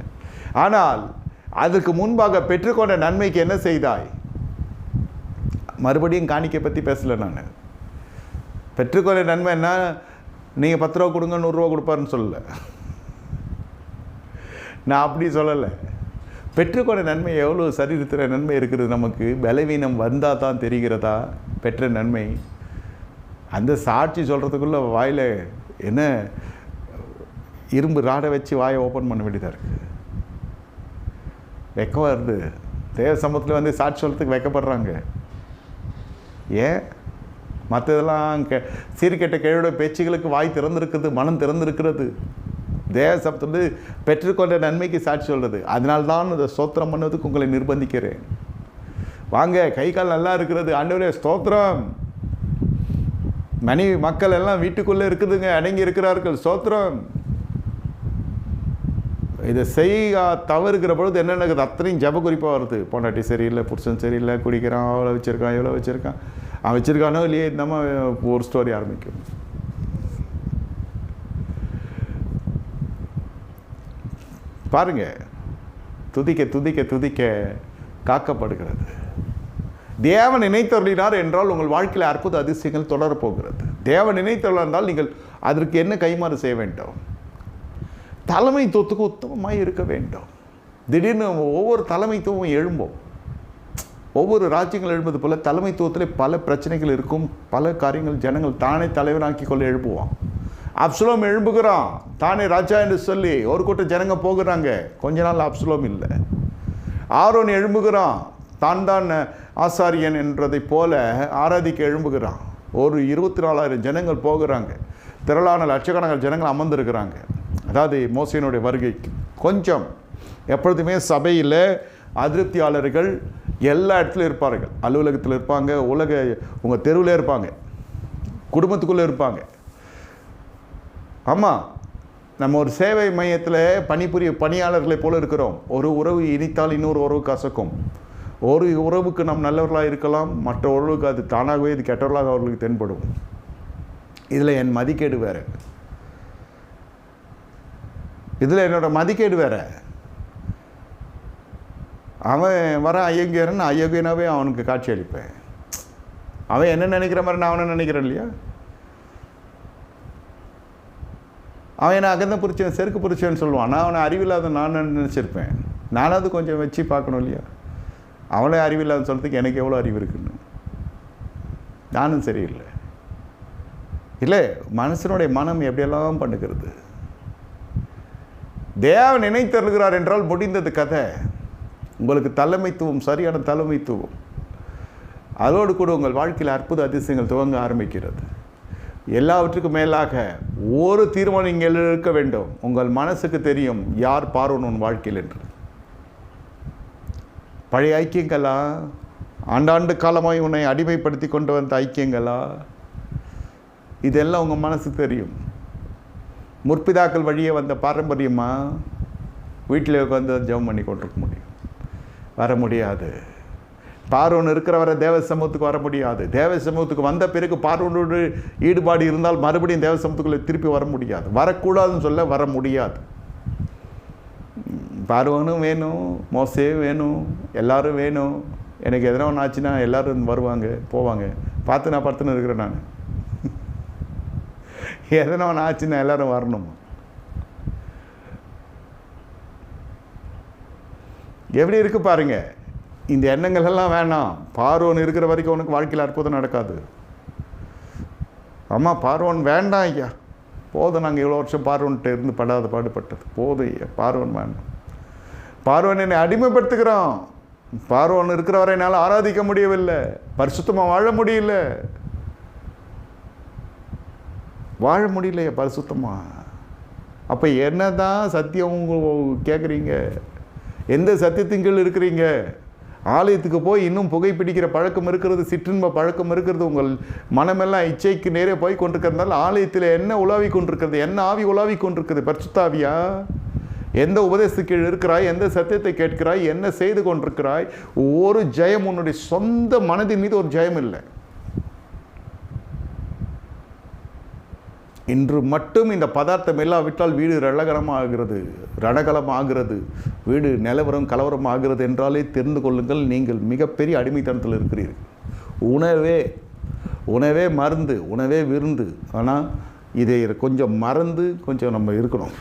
ஆனால் அதுக்கு முன்பாக பெற்றுக்கொண்ட நன்மைக்கு என்ன செய்தாய்? மறுபடியும் காணிக்கை பற்றி பேசலை. நான் பெற்றுக்கொண்ட நன்மை என்ன? நீங்கள் 10 ரூபா கொடுங்க 100 ரூபா கொடுப்பாருன்னு சொல்லலை. நான் அப்படி சொல்லலை. பெற்றுக்கொண்ட நன்மை எவ்வளோ சரீரத்தில் நன்மை இருக்கிறது. நமக்கு பலவீனம் வந்தால் தான் தெரிகிறதா பெற்ற நன்மை. அந்த சாட்சி சொல்கிறதுக்குள்ளே வாயில் என்ன இரும்பு ராடை வச்சு வாயை ஓப்பன் பண்ண வேண்டியதாக இருக்குது. வெக்கம் வருது. தேவ சமூகத்தில் வந்து சாட்சி சொல்கிறதுக்கு வெக்கப்படுறாங்க. ஏன்? மற்றதெல்லாம் சீர்கெட்ட கேழோட பேச்சுகளுக்கு வாய் திறந்திருக்கிறது, மனம் திறந்திருக்கிறது. தேவ சமூகத்தில் பெற்றுக்கொண்ட நன்மைக்கு சாட்சி சொல்கிறது. அதனால்தான் இந்த ஸ்தோத்திரம் பண்ணுவதுக்கு உங்களை நிர்பந்திக்கிறேன். வாங்க, கை கால் நல்லா இருக்கிறது, ஆண்டவரே ஸ்தோத்திரம். மனைவி மக்கள் எல்லாம் வீட்டுக்குள்ளே இருக்குதுங்க, அடங்கி இருக்கிறார்கள், ஸ்தோத்திரம். இதை செய்ய தவறுகிற பொழுது என்ன நடக்குது? அத்தனையும் ஜப குறிப்பாக வருது. பொண்டாட்டி சரியில்லை, புருஷன் சரியில்லை, குடிக்கிறான், அவ்வளோ வச்சுருக்கான், எவ்வளோ வச்சுருக்கான், அவன் வச்சுருக்கானோ இல்லையே, இந்த ஒரு ஸ்டோரி ஆரம்பிக்கும். பாருங்க, துதிக்க துதிக்க துதிக்க காக்கப்படுகிறது. தேவன் நினைத்தருளினார் என்றால் உங்கள் வாழ்க்கையில் அற்புத அதிசயங்கள் தொடரப்போகிறது. தேவன் நினைத்தருளால் நீங்கள் அதற்கு என்ன கைமாறு செய்ய வேண்டும்? தலைமைத்துவத்துக்கு உத்தமமாக இருக்க வேண்டும். திடீர்னு ஒவ்வொரு தலைமைத்துவமும் எழும்போம். ஒவ்வொரு ராஜ்யங்கள் எழும்பது போல தலைமைத்துவத்தில் பல பிரச்சனைகள் இருக்கும். பல காரியங்கள் ஜனங்கள் தானே தலைவனாக்கி கொள்ள எழுப்புவான். அப்சலோம் எழும்புகிறான், தானே ராஜா என்று சொல்லி ஒரு கூட்டம் ஜனங்க போகிறாங்க. கொஞ்ச நாள் அப்சலோம் இல்லை. ஆரோன் எழும்புகிறான், தான் ஆசாரியன் என்றதை போல ஆராதிக்க எழும்புகிறான். ஒரு 24,000 ஜனங்கள் போகிறாங்க. திரளான லட்சக்கணக்கான ஜனங்கள் அமர்ந்திருக்கிறாங்க. அதாவது மோசேயினுடைய வருகைக்கு கொஞ்சம். எப்பொழுதுமே சபையில் அதிருப்தியாளர்கள் எல்லா இடத்துலையும் இருப்பார்கள். அலுவலகத்தில் இருப்பாங்க, உங்கள் தெருவில் இருப்பாங்க, குடும்பத்துக்குள்ளே இருப்பாங்க. ஆமாம், நம்ம ஒரு சேவை மையத்தில் பணிபுரிய பணியாளர்களை போல இருக்கிறோம். ஒரு உறவு இனித்தால் இன்னொரு உறவு கசக்கும். ஒரு உறவுக்கு நாம் நல்லவர்களாக இருக்கலாம், மற்ற உறவுக்கு அது தானாகவே இது கெட்டவர்களாக அவர்களுக்கு தென்படும். இதில் என் மதிக்கேடு வேறு, இதில் என்னோடய மதிக்கேடு வேறு. அவன் வர ஐயங்கியரன் ஐயங்கியனாவே அவனுக்கு காட்சி அளிப்பேன். அவன் என்ன நினைக்கிற மாதிரி நான் அவனை நினைக்கிறேன் இல்லையா? அவன் என்ன அகந்த புரிச்சேன் செருக்கு புரிச்சேன்னு சொல்லுவான். நான் அவனை அறிவில்லாத நான் நினச்சிருப்பேன். நானாவது கொஞ்சம் வச்சு பார்க்கணும் இல்லையா? அவனே அறிவில்லாத சொல்கிறதுக்கு எனக்கு எவ்வளோ அறிவு இருக்குன்னு. நானும் சரியில்லை இல்லை. மனுஷனுடைய மனம் எப்படியெல்லாம் பண்ணுகிறது. தேவன் நினைத்தருகிறார் என்றால் முடிந்தது கதை. உங்களுக்கு தலைமைத்துவம், சரியான தலைமைத்துவம். அதோடு கூட உங்கள் வாழ்க்கையில் அற்புத அதிசயங்கள் துவங்க ஆரம்பிக்கிறது. எல்லாவற்றுக்கும் மேலாக ஒரு தீர்மானம் நீங்கள் எடுக்க வேண்டும். உங்கள் மனசுக்கு தெரியும் யார் பார்வோன் உன் வாழ்க்கையில் என்று. பழைய ஐக்கியங்களா, ஆண்டாண்டு காலமாய் உன்னை அடிமைப்படுத்தி கொண்டு வந்த ஐக்கியங்களா, இதெல்லாம் உங்கள் மனசுக்கு தெரியும். முற்பிதாக்கள் வழியே வந்த பாரம்பரியமா, வீட்டில் உட்காந்து ஜெபம் பண்ணி கொண்டிருக்க முடியும்? வர முடியாது. பார்வோன் இருக்கிறவரை தேவ சமூகத்துக்கு வர முடியாது. தேவ சமூகத்துக்கு வந்த பிறகு பார்வோனோடு ஈடுபாடு இருந்தால் மறுபடியும் தேவ சமூகத்துக்குள்ளே திருப்பி வர முடியாது. வரக்கூடாதுன்னு சொல்ல வர முடியாது. பார்வோனும் வேணும், மோசேயும் வேணும், எல்லோரும் வேணும். எனக்கு எதனா ஒன்று ஆச்சுன்னா எல்லோரும் வருவாங்க போவாங்க. நான் பார்த்துன்னு இருக்கிறேன். நான் எதனா ஒன்று ஆச்சுன்னா எல்லோரும் வரணும். எப்படி இருக்கு பாருங்க. இந்த எண்ணங்கள் எல்லாம் வேணாம். பார்வோன் இருக்கிற வரைக்கும் உனக்கு வாழ்க்கையில் அற்புதம் நடக்காது. அம்மா பார்வோன் வேண்டாம் ஐயா, போதும், நாங்கள் இவ்வளோ வருஷம் பார்வோன்ட்டு இருந்து படாத பாடுபட்டது போதும் ஐயா, பார்வோன் வேண்டாம். பார்வோன் என்னை அடிமைப்படுத்துகிறான். பார்வோன் இருக்கிற வரை என்னால் ஆராதிக்க முடியவில்லை, பரிசுத்தமாக வாழ முடியலையே பரிசுத்தமாக. அப்போ என்ன தான் சத்தியம் கேட்குறீங்க? எந்த சத்தியத்தின் கீழ் இருக்கிறீங்க? ஆலயத்துக்கு போய் இன்னும் புகைப்பிடிக்கிற பழக்கம் இருக்கிறது, சிற்றின்ப பழக்கம் இருக்கிறது, உங்கள் மனமெல்லாம் இச்சைக்கு நேரே போய் கொண்டிருக்கிறதுனால ஆலயத்தில் என்ன உலாவி கொண்டிருக்கிறது? என்ன ஆவி உலாவி கொண்டிருக்கிறது? பரிசுத்தாவியா? எந்த உபதேசத்துக்கு கீழ் இருக்கிறாய்? எந்த சத்தியத்தை கேட்கிறாய்? என்ன செய்து கொண்டிருக்கிறாய்? ஒரு ஜெயம் உன்னுடைய சொந்த மனதின் மீது ஒரு ஜெயம் இல்லை. இன்று மட்டும் இந்த பதார்த்தம் இல்லாவிட்டால் வீடு ரணகலமாகிறது, வீடு நிலவரம் கலவரம் ஆகிறது என்றாலே தெரிந்து கொள்ளுங்கள், நீங்கள் மிகப்பெரிய அடிமைத்தனத்தில் இருக்கிறீர்கள். உணவே மருந்து, உணவே விருந்து. ஆனால் இதை கொஞ்சம் மறந்து கொஞ்சம் நம்ம இருக்கணும்.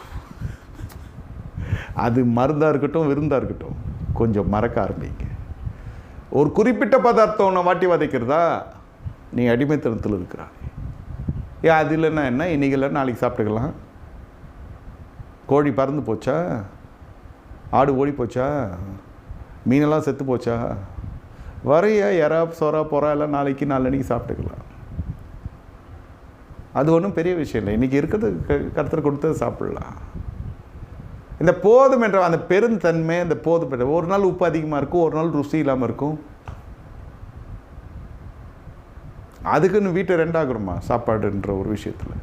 அது மருந்தாக இருக்கட்டும், விருந்தாக இருக்கட்டும், கொஞ்சம் மறக்க ஆரம்பிங்க. ஒரு குறிப்பிட்ட பதார்த்தம் ஒன்று வாட்டி வதைக்கிறதா, நீ அடிமைத்தனத்தில் இருக்கிறாய். அது இல்லைன்னா என்ன, இன்றைக்கி இல்லை நாளைக்கு சாப்பிட்டுக்கலாம். கோழி பறந்து போச்சா? ஆடு ஓடி போச்சா? மீனெல்லாம் செத்து போச்சா? வரைய எறா சொரா பொறா எல்லாம் நாளைக்கு நாளன்னைக்கு சாப்பிட்டுக்கலாம். அது ஒன்றும் பெரிய விஷயம் இல்லை. இன்றைக்கி இருக்கிறது கருத்தர் கொடுத்தது சாப்பிட்லாம். இந்த போதும் என்ற அந்த பெருந்தன்மை, அந்த போதும் என்ற ஒரு நாள் உப்பு அதிகமாக இருக்கும், ஒரு நாள் ருசி இல்லாமல் இருக்கும். அதுக்குன்னு வீட்டை ரெண்டாகிறோமா சாப்பாடுன்ற ஒரு விஷயத்தில்?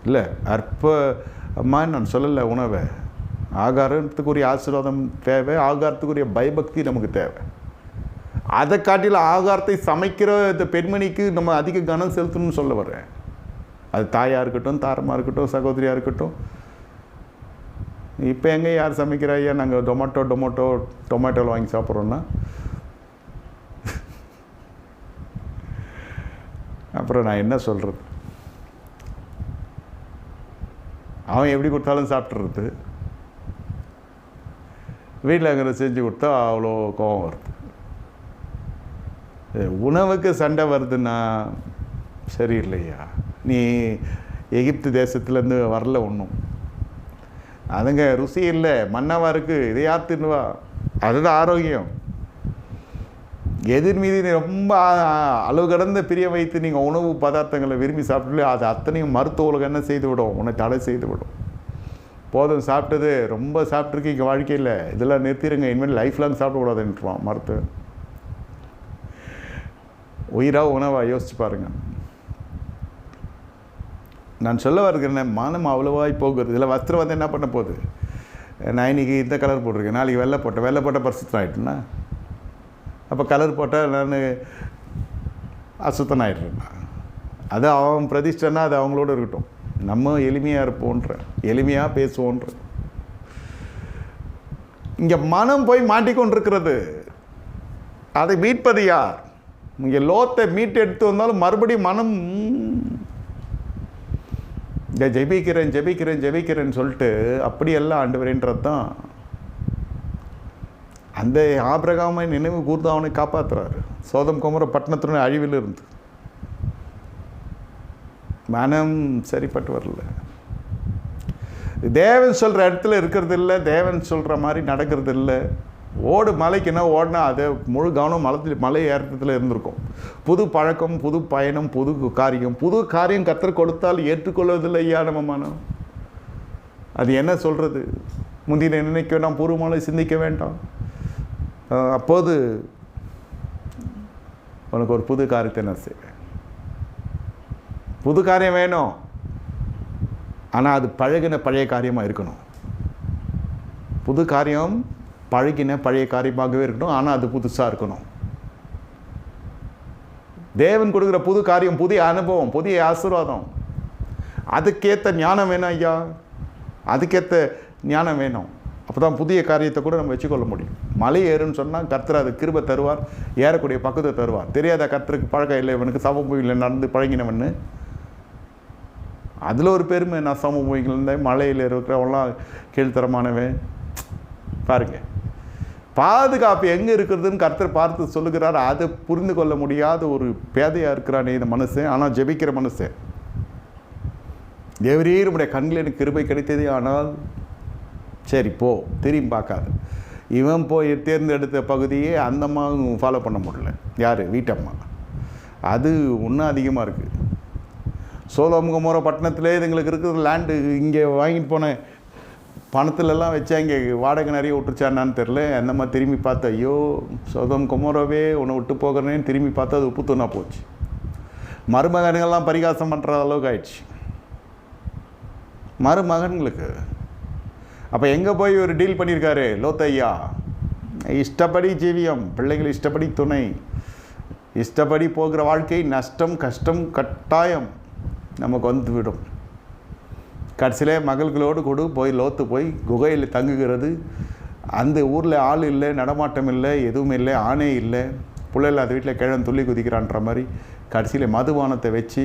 இல்லை, அற்பமா நான் சொல்லலை. உணவை ஆகாரத்துக்குரிய ஆசீர்வாதம் தேவை, ஆகாரத்துக்குரிய பயபக்தி நமக்கு தேவை. அதை காட்டில் ஆகாரத்தை சமைக்கிற இந்த பெண்மணிக்கு நம்ம அதிக கவனம் செலுத்தணும்னு சொல்ல வர்றேன். அது தாயாக இருக்கட்டும், தாரமாக இருக்கட்டும், சகோதரியாக இருக்கட்டும். இப்போ எங்கே யார் சமைக்கிறா? ஐயா நாங்கள் டொமேட்டோவில் வாங்கி சாப்பிட்றோன்னா அப்புறம் நான் என்ன சொல்கிறது? அவன் எப்படி கொடுத்தாலும் சாப்பிட்றது. வீட்டில் அங்கே செஞ்சு கொடுத்தா அவ்வளோ கோபம் வருது. உணவுக்கு சண்டை வருதுன்னா சரியில்லையா? நீ எகிப்து தேசத்துலேருந்து வரல ஒன்றும். அதுங்க ருசி இல்லை, மண்ணாவாக இருக்குது, இதை யார் தின்னுவா? அதுதான் ஆரோக்கியம். எதிர் மீது ரொம்ப அளவு கடந்த பிரிய வைத்து நீங்கள் உணவு பதார்த்தங்களை விரும்பி சாப்பிட்டு அது அத்தனையும் மருத்துவ உலகம் என்ன செய்து விடும்? உன்னை தடை செய்து விடும். போதும், சாப்பிட்டது ரொம்ப சாப்பிட்ருக்கீங்க வாழ்க்கையில், இதெல்லாம் நிறுத்திடுங்க, இனிமேல் லைஃப் லாங் சாப்பிடக்கூடாதுன்றான் மருத்துவம். உயிராக உணவாக யோசிச்சு பாருங்கள். நான் சொல்ல வருகிறேன், மனம் அவ்வளோவாய் போகிறது. இதில் வஸ்திரம் வந்து என்ன பண்ண போகுது? நான் இன்றைக்கி இந்த கலர் போட்டிருக்கேன், நாளைக்கு வெள்ளை போட்ட பரிசுத்தம் ஆகிட்டுனா, அப்போ கலர் போட்டால் நான் அசுத்தம் ஆகிடுறேன். அது அவன் பிரதிஷ்டன்னா அது அவங்களோட இருக்கட்டும். நம்ம எளிமையாக இருப்போன்ற, எளிமையாக பேசுவோன்ற. இங்கே மனம் போய் மாட்டிக்கொண்டிருக்கிறது. அதை மீட்பது யார்? இங்கே லோத்தை மீட்டு எடுத்து வந்தாலும் மறுபடியும் மனம் இந்த ஜெபிக்கிறேன்னு சொல்லிட்டு அப்படியெல்லாம் ஆண்டவரேன்றது தான். அந்த ஆபிரகாமை நினைவு கூர்ந்து அவனை காப்பாற்றுறாரு. சோதம் குமர பட்டணத்தினுடைய அழிவில் இருந்து மனம் சரிப்பட்டு வரல. தேவன் சொல்கிற இடத்துல இருக்கிறது இல்லை, தேவன் சொல்கிற மாதிரி நடக்கிறது இல்லை. ஓடு மலைக்குன்னா ஓடினா அது முழு கவனம் மலை ஏற்றத்தில் இருந்திருக்கும். புது பழக்கம், புது பயணம், புது காரியம் கர்த்தர் கொடுத்தால் ஏற்றுக்கொள்வதில்லை ஐயா நம்ம மனம். அது என்ன சொல்கிறது? முந்தின நினைக்க வேண்டாம், பூர்வமாலை சிந்திக்க வேண்டாம். அப்போது உனக்கு ஒரு புது காரியத்தை நான் செய்வேன். புது காரியம் வேணும், ஆனால் அது பழகின பழைய காரியமாக இருக்கணும். புது காரியம் பழகின பழைய காரியமாகவே இருக்கணும், ஆனால் அது புதுசாக இருக்கணும். தேவன் கொடுக்குற புது காரியம், புதிய அனுபவம், புதிய ஆசீர்வாதம், அதுக்கேற்ற ஞானம் வேணும் ஐயா. அதுக்கேற்ற ஞானம் வேணும். அப்போ தான் புதிய காரியத்தை கூட நம்ம வச்சுக்கொள்ள முடியும். மலை ஏறுன்னு சொன்னால் கர்த்தர் அது கிருபை தருவார், ஏறக்கூடிய பக்குவத்தை தருவார். தெரியாத கர்த்தருக்கு பழக்கம் இல்லை, இவனுக்கு சமபூமியில் நடந்து பழகினவன்னு. அதில் ஒரு பெருமை, நான் சமபூமிகள் இருந்தேன், மலையில் இருக்கிறவங்களாம் கீழ்த்தரமானவன். பாருங்க, பாதுகாப்பு எங்கே இருக்கிறதுன்னு கர்த்தர் பார்த்து சொல்லுகிறார். அதை புரிந்து கொள்ள முடியாத ஒரு பேதையாக இருக்கிறானே இந்த மனுஷன். ஆனால் ஜெபிக்கிற மனுஷன், தேவரே நம்முடைய கண்ணில் எனக்கு கிருபை கிடைத்ததே, ஆனால் சரி போ, திரும்பி பார்க்காது. இவன் போய் தேர்ந்தெடுத்த பகுதியே அந்த அம்மா ஃபாலோ பண்ண முடியல. யார்? வீட்டம்மா. அது இன்னும் அதிகமாக இருக்குது. சோதோம் கொமோரா பட்டணத்திலே இதுங்களுக்கு இருக்கிற லேண்டு இங்கே வாங்கிட்டு போனேன் பணத்துலலாம் வச்சா இங்கே வாடகை நிறைய விட்டுருச்சான்னு தெரில. அந்த மாதிரி திரும்பி பார்த்தா, ஐயோ சோதோம் கொமோராவே உன்னை விட்டு போகிறேன்னு திரும்பி பார்த்தா அது உப்பு தூணா போச்சு. மருமகன்கள்லாம் பரிகாசம் பண்ணுற அளவுக்கு ஆயிடுச்சு மருமகன்களுக்கு. அப்போ எங்கே போய் ஒரு டீல் பண்ணியிருக்காரு லோத்தையா? இஷ்டப்படி ஜீவியம், பிள்ளைகள் இஷ்டப்படி துணை, இஷ்டப்படி போகிற வாழ்க்கை நஷ்டம், கஷ்டம், கட்டாயம் நமக்கு வந்து விடும். கடைசியில் மகள்களோடு கூட போய் லோத்து போய் குகையில் தங்குகிறது. அந்த ஊரில் ஆள் இல்லை, நடமாட்டம் இல்லை, எதுவும் இல்லை, ஆணே இல்லை. பிள்ளைகள் அது வீட்டில் கிழவன் துள்ளி குதிக்கிறான்ற மாதிரி கடைசியில் மதுபானத்தை வச்சு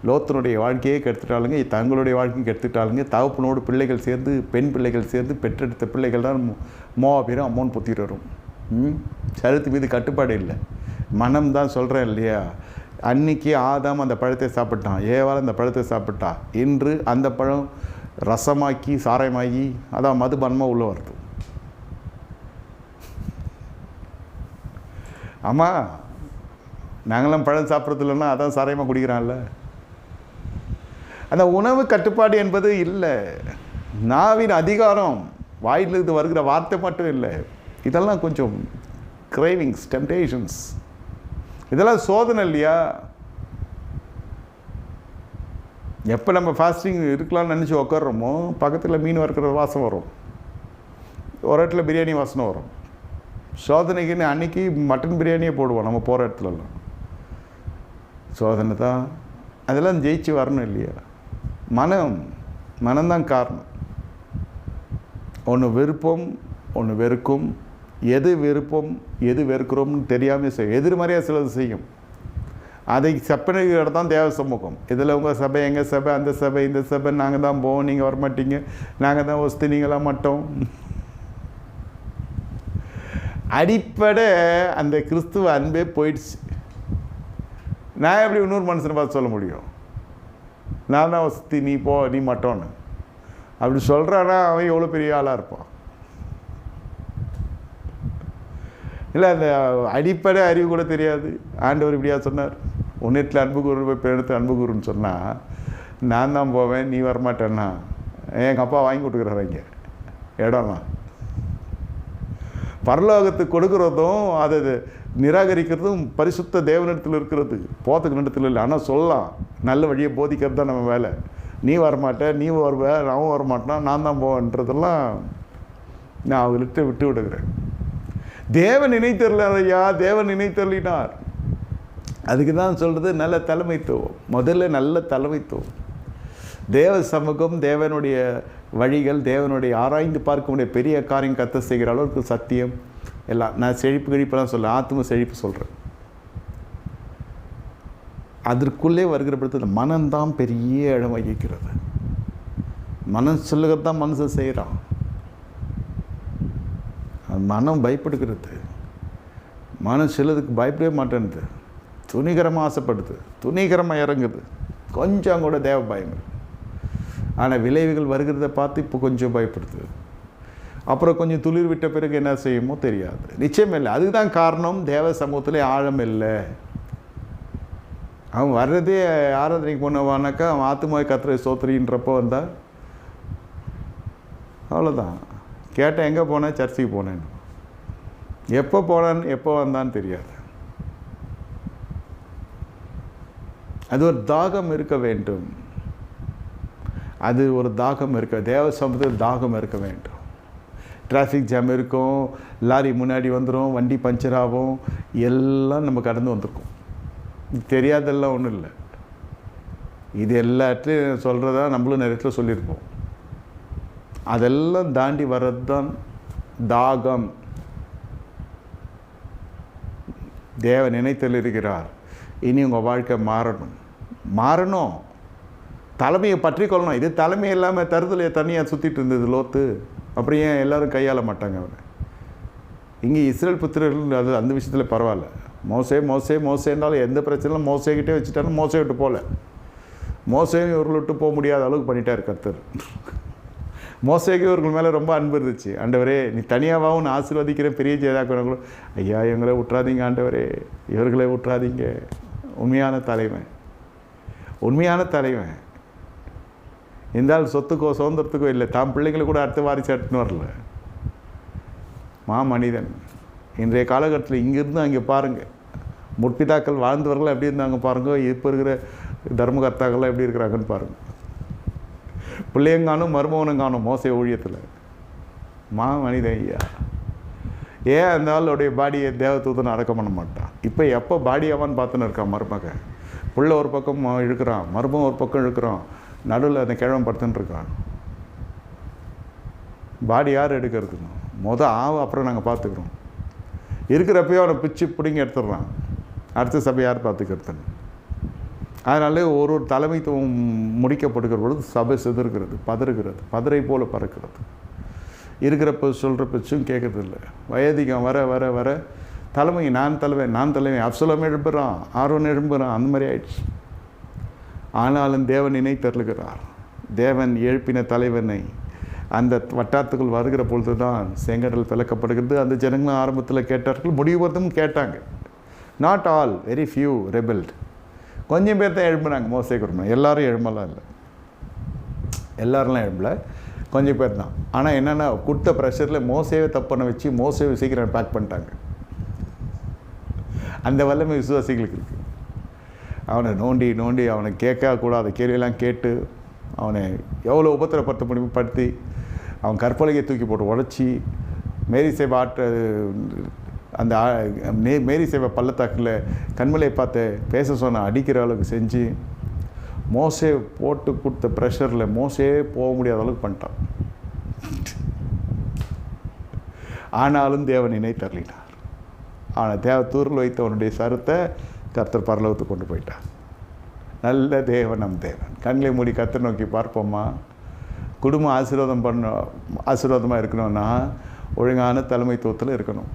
லோத்தனுடைய வாழ்க்கையே கெடுத்துட்டாளுங்க, தங்களுடைய வாழ்க்கையும் கெடுத்துட்டாளுங்க. தகப்பனோடு பிள்ளைகள் சேர்ந்து, பெண் பிள்ளைகள் சேர்ந்து பெற்றெடுத்த பிள்ளைகள் தான் மோவாபியரும் அம்மோன் புத்திரரும். சரீரத்து மீது கட்டுப்பாடு இல்லை, மனம் தான். சொல்கிறேன் இல்லையா, அன்னைக்கு ஆதாம் அந்த பழத்தை சாப்பிட்டான், ஏவாள் அந்த பழத்தை சாப்பிட்டா. இன்று அந்த பழம் ரசமாக்கி சாராயமாகி அதான் மதுபானமாக உள்ள வருது. ஆமாம், நாங்களாம் பழம் சாப்பிட்றது இல்லைன்னா அதான் சாராயமாக குடிக்கிறான்ல. அந்த உணவு கட்டுப்பாடு என்பது இல்லை, நாவின் அதிகாரம், வாயிலிருந்து வருகிற வார்த்தை மட்டும் இல்லை. இதெல்லாம் கொஞ்சம் கிரேவிங்ஸ், டெம்டேஷன்ஸ், இதெல்லாம் சோதனை இல்லையா? எப்போ நம்ம ஃபாஸ்டிங் இருக்கலாம்னு நினச்சி உட்காடுறோமோ பக்கத்தில் மீன் வறுக்கிற வாசம் வரும், ஒரு இடத்துல பிரியாணி வாசனை வரும். சோதனைக்குன்னு அன்றைக்கி மட்டன் பிரியாணியே போடுவோம் நம்ம போகிற இடத்துலலாம். சோதனை தான், அதெல்லாம் ஜெயிச்சு வரணும் இல்லையா? மனம்தான் காரணம். ஒன்று விருப்பம், ஒன்று வெறுக்கும். எது விருப்பம், எது வெறுக்கிறோம்னு தெரியாமல் செய்யும். எதிர்மறையாக சிலது செய்யும். அதை செப்பனைக்கிட்ட தான் தேவ சமூகம். இதில் உங்கள் சபை, எங்கள் சபை, அந்த சபை, இந்த சபை, நாங்கள் தான் போவோம், நீங்கள் வரமாட்டீங்க, நாங்கள் தான் வசதி, நீங்களாம் மாட்டோம். அடிப்படை அந்த கிறிஸ்துவ அன்பே போயிடுச்சு. நான் எப்படி இன்னொரு மனுஷனை பார்த்து சொல்ல முடியும், நான் தான் வசதி, நீ போ, நீ மாட்டோன்னு? அப்படி சொல்கிறானா அவன் எவ்வளோ பெரிய ஆளாக இருப்பான். இல்லை, அந்த அடிப்படை அறிவு கூட தெரியாது. ஆண்டவர் இப்படியா சொன்னார், உன்னிடத்தில் அன்பு கூறு, போய் பெருத்து அன்பு கூறுன்னு சொன்னால் நான் தான் போவேன், நீ வரமாட்டேன்னா எங்கள் அப்பா வாங்கி கொடுக்குறாரு இங்கே இடம்லாம். பரலோகத்துக்கு கொடுக்குறதும் அதை நிராகரிக்கிறதும் பரிசுத்த தேவனிடத்தில் இருக்கிறது, போத்துக்கு இடத்துல இல்லை. ஆனால் சொல்லலாம், நல்ல வழியை போதிக்கிறது தான் நம்ம வேலை. நீ வரமாட்டேன், நீ வருவ, நான் வரமாட்டேன், நான் தான் போவேன்றதெல்லாம் நான் அவங்கள்ட்ட விட்டு விடுகிறேன். தேவன் நினைத்தரலையா, தேவன் நினைத்தரலினார். அதுக்கு தான் சொல்கிறது நல்ல தலைமைத்துவம். முதல்ல நல்ல தலைமைத்துவம், தேவ சமூகம், தேவனுடைய வழிகள், தேவனுடைய ஆராய்ந்து பார்க்கக்கூடிய பெரிய காரியம் கத்த செய்கிற அளவுக்கு சத்தியம் எல்லாம். நான் செழிப்பு கழிப்பெல்லாம் சொல்ல, ஆத்ம செழிப்பு சொல்கிறேன். அதற்குள்ளே வருகிற பொழுது மனம்தான் பெரிய இடம் வகிக்கிறது. மனம் சொல்லுகிறது தான் மனுஷன் செய்கிறான். மனம் பயப்படுகிறது. மனம் சிலதுக்கு பயப்படவே மாட்டேன்து, துணிகரமாக ஆசைப்படுது, துணிகரமாக இறங்குது, கொஞ்சம் கூட தேவ பயம். ஆனால் விளைவுகள் வருகிறத பார்த்து இப்போ கொஞ்சம் பயப்படுது. அப்புறம் கொஞ்சம் துளிர் விட்ட பிறகு என்ன செய்யுமோ தெரியாது. நிச்சயம் இல்லை. அதுதான் காரணம், தேவ சமூகத்திலே ஆழம் இல்லை. அவன் வர்றதே ஆராதனைக்கு போனவானாக்கா அவன் ஆத்துமாவை கர்த்தரை ஸ்தோத்திரின்றப்போ வந்தால் அவ்வளோதான். கேட்டேன் எங்கே போனேன், சர்ச்சுக்கு போனேன். எப்போ போனான்னு எப்போ வந்தான்னு தெரியாது. அது ஒரு தாகம் இருக்க வேண்டும். அது ஒரு தாகம் இருக்க, தேவ சமூகத்தில் தாகம் இருக்க வேண்டும். டிராஃபிக் ஜாம் இருக்கும், லாரி முன்னாடி வந்துடும், வண்டி பஞ்சர் ஆகும், எல்லாம் நம்ம கடந்து வந்திருக்கோம். தெரியாதெல்லாம் ஒன்றும் இல்லை. இது எல்லாத்தையும் சொல்கிறதா நம்மளும் நிறைய சொல்லியிருப்போம். அதெல்லாம் தாண்டி வர்றது தான் தாகம். தேவ நினைத்தல் இருக்கிறார். இனி உங்கள் வாழ்க்கை மாறணும். தலைமையை பற்றி கொள்ளணும். இது தலைமை இல்லாமல் தருதலையை தனியாக சுற்றிட்டு இருந்தது லோத்து. அப்புறம் ஏன் எல்லோரும் கையாள மாட்டாங்க அவரை? இங்கே இஸ்ரேல் புத்திரர்கள் அது அந்த விஷயத்தில் பரவாயில்ல. மோசேன்னாலும் எந்த பிரச்சனையும் மோசேக்கிட்டே வச்சுட்டாலும் மோசே விட்டு போகல. மோசையும் இவர்கள் விட்டு போக முடியாத அளவுக்கு பண்ணிட்டார் கர்த்தர். மோசேக்கு இவர்கள் மேலே ரொம்ப அன்பு இருந்துச்சு. ஆண்டவரே நீ தனியாகவும் நான் ஆசீர்வதிக்கிறேன், பெரிய ஜெயதாக்குறவங்களும் ஐயா எங்களை விட்டுறாதீங்க ஆண்டவரே, இவர்களை விட்டுறாதீங்க. உண்மையான தலைவன் இருந்தால் சொத்துக்கோ சுதந்திரத்துக்கோ இல்லை, தாம் பிள்ளைங்களை கூட அடுத்த வாரிசு எடுத்துன்னு வரல. மனிதன். இன்றைய காலகட்டத்தில் இங்கேருந்து அங்கே பாருங்கள், முற்பிதாக்கள் வாழ்ந்தவர்கள் எப்படி இருந்தாங்க பாருங்கள், இப்போ இருக்கிற தர்மகர்த்தாக்கள்லாம் எப்படி இருக்கிறாங்கன்னு பாருங்கள். பிள்ளையங்கானும் மருமகனும் காணும் மோசே ஊழியத்தில். மனிதன் ஐயா ஏன் அந்த ஆளுடைய பாடியை தேவதூதனை அடக்கம் பண்ண மாட்டான்? இப்போ எப்போ பாடியாவான்னு பார்த்துன்னு இருக்கான் மருமகன். பிள்ளை ஒரு பக்கம் இழுக்கிறான், மருமகன் ஒரு பக்கம் இழுக்கிறான், நடுவில் அந்த கிழவன் படுத்துன்னு இருக்கான். பாடி யார் எடுக்கிறதுன்னு ஆகும், அப்புறம் நாங்கள் பார்த்துக்குறோம். இருக்கிறப்பையோ அவனை பிச்சு பிடிங்கி எடுத்துடுறான். அடுத்த சபை யார் பார்த்துக்கிறதுன்னு. அதனாலே ஒரு தலைமைத்துவம் முடிக்கப்படுகிற பொழுது சபை சிதறுகிறது, பதரை போல் பறக்கிறது. இருக்கிறப்ப சொல்கிற பேச்சும் கேட்கறதில்ல. வயதிகம் வர வர வர தலைமை நான் தலைவன் அப்சலோம் எழுப்புறான், ஆரோன் எழுப்புறான், அந்த மாதிரி ஆயிடுச்சு. ஆனாலும் தேவன் நினைத்தருளுகிறார். தேவன் எழுப்பின தலைவனை அந்த வட்டாரத்துக்குள் வருகிற பொழுது தான் செங்கடல் பிளக்கப்படுகிறது. அந்த ஜனங்களும் ஆரம்பத்தில் கேட்டார்கள், முடிவு பொறுத்தும் கேட்டாங்க. Not all, very few rebelled. கொஞ்சம் பேர் தான் எழுப்புனாங்க மோசே குடும்பம். எல்லோரும் எழும்பலாம் இல்லை, எல்லோரும்லாம் எழும்பல, கொஞ்சம் பேர் தான். ஆனால் என்னென்னா கொடுத்த ப்ரெஷரில் மோசேவை தப்பண்ண வச்சு மோசேவை சீக்கிரம் பேக் பண்ணிட்டாங்க. அந்த வல்லமை விசுவாசிகளுக்கு இருக்குது. அவனை நோண்டி அவனை கேட்கக்கூடாத கேள்வியெல்லாம் கேட்டு அவனை எவ்வளோ உபத்திரப்படுத்தி அவன் கற்பலகையை தூக்கி போட்டு உடச்சி மேரி சேவை அந்த மேரி சேவை பள்ளத்தாக்கில் கண்மலையை பார்த்து பேச சொன்ன அடிக்கிற அளவுக்கு செஞ்சு மோசே போட்டு கொடுத்த ப்ரெஷரில் மோசே போக முடியாத அளவுக்கு பண்ணிட்டான். ஆனாலும் தேவன் நினைத்தருளினார். ஆனால் தூரில் வைத்த அவனுடைய சரத்தை கர்த்தர் பரலோகத்துக்கு கொண்டு போயிட்டார். நல்ல தேவன் நம் தேவன். கண்களை மூடி கர்த்தர் நோக்கி பார்ப்போமா? குடும்பம் ஆசீர்வாதமாக இருக்கணும்னா ஒழுங்கான தலைமைத்துவத்தில் இருக்கணும்,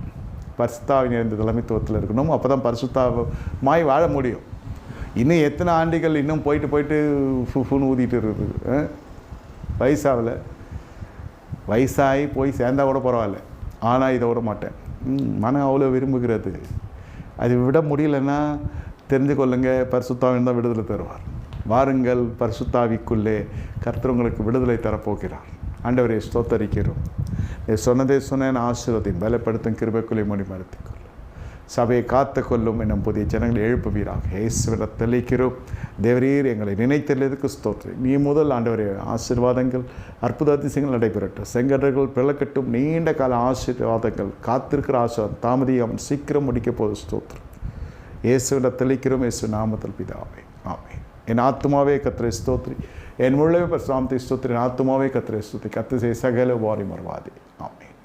பரிசுத்தாவின் நிறைந்த தலைமைத்துவத்தில் இருக்கணும். அப்போ தான் பரிசுத்தமாய் வாழ முடியும். இன்னும் எத்தனை ஆண்டுகள் இன்னும் போயிட்டு ஃபுன்னு ஊதிட்டு இருக்குது. வயசாகி போய் சேர்ந்தா கூட பரவாயில்ல, ஆனால் இதை விட மாட்டேன். மனம் அவ்வளோ விரும்புகிறது. அது விட முடியலன்னா தெரிந்து கொள்ளுங்க, பரிசுத்தாவின் தான் விடுதலை தருவார். வாருங்கள், பரிசுத்தாவிக்குள்ளே கர்த்தர் உங்களுக்கு விடுதலை தரப்போகிறார். ஆண்டவரை ஸ்தோத்தரிக்கிறோம். சொன்னதே சொன்னேன், ஆசீர்வாதத்தையும் பலப்படுத்தும், கிருபைக்குள்ளே மொழிமறுத்திக்கொள்ளும், சபையை காத்து கொள்ளும் என்னும் புதிய ஜனங்களை எழுப்புவீராக. இயேசுவிட தெளிக்கிறோம். தேவரீர் எங்களை நினைத்ததுக்கு ஸ்தோத்திரம். நீ முதல் ஆண்டவரே ஆசீர்வாதங்கள், அற்புத அதிசயங்கள் நடைபெறட்டும். செங்கடர்கள் பிளக்கட்டும். நீண்ட கால ஆசீர்வாதங்கள் காத்திருக்கிற ஆசீர்வாதம் தாமதியம் சீக்கிரம் முடிக்க போது ஸ்தோத்திரம். இயேசுவிட தெளிக்கிறோம். இயேசு நாமத்தில் பிதாவே, ஆமென். என் ஆத்துமாவே கர்த்தரை ஸ்தோத்திரி, என் முழுவே பரிசுத்தத்தை ஸ்தோத்திரி. என் ஆத்துமாவே கர்த்தரை ஸ்தோத்திரி. கர்த்தர் செய்த சகல உபகாரங்களையும் மறவாதே. ஆமென்.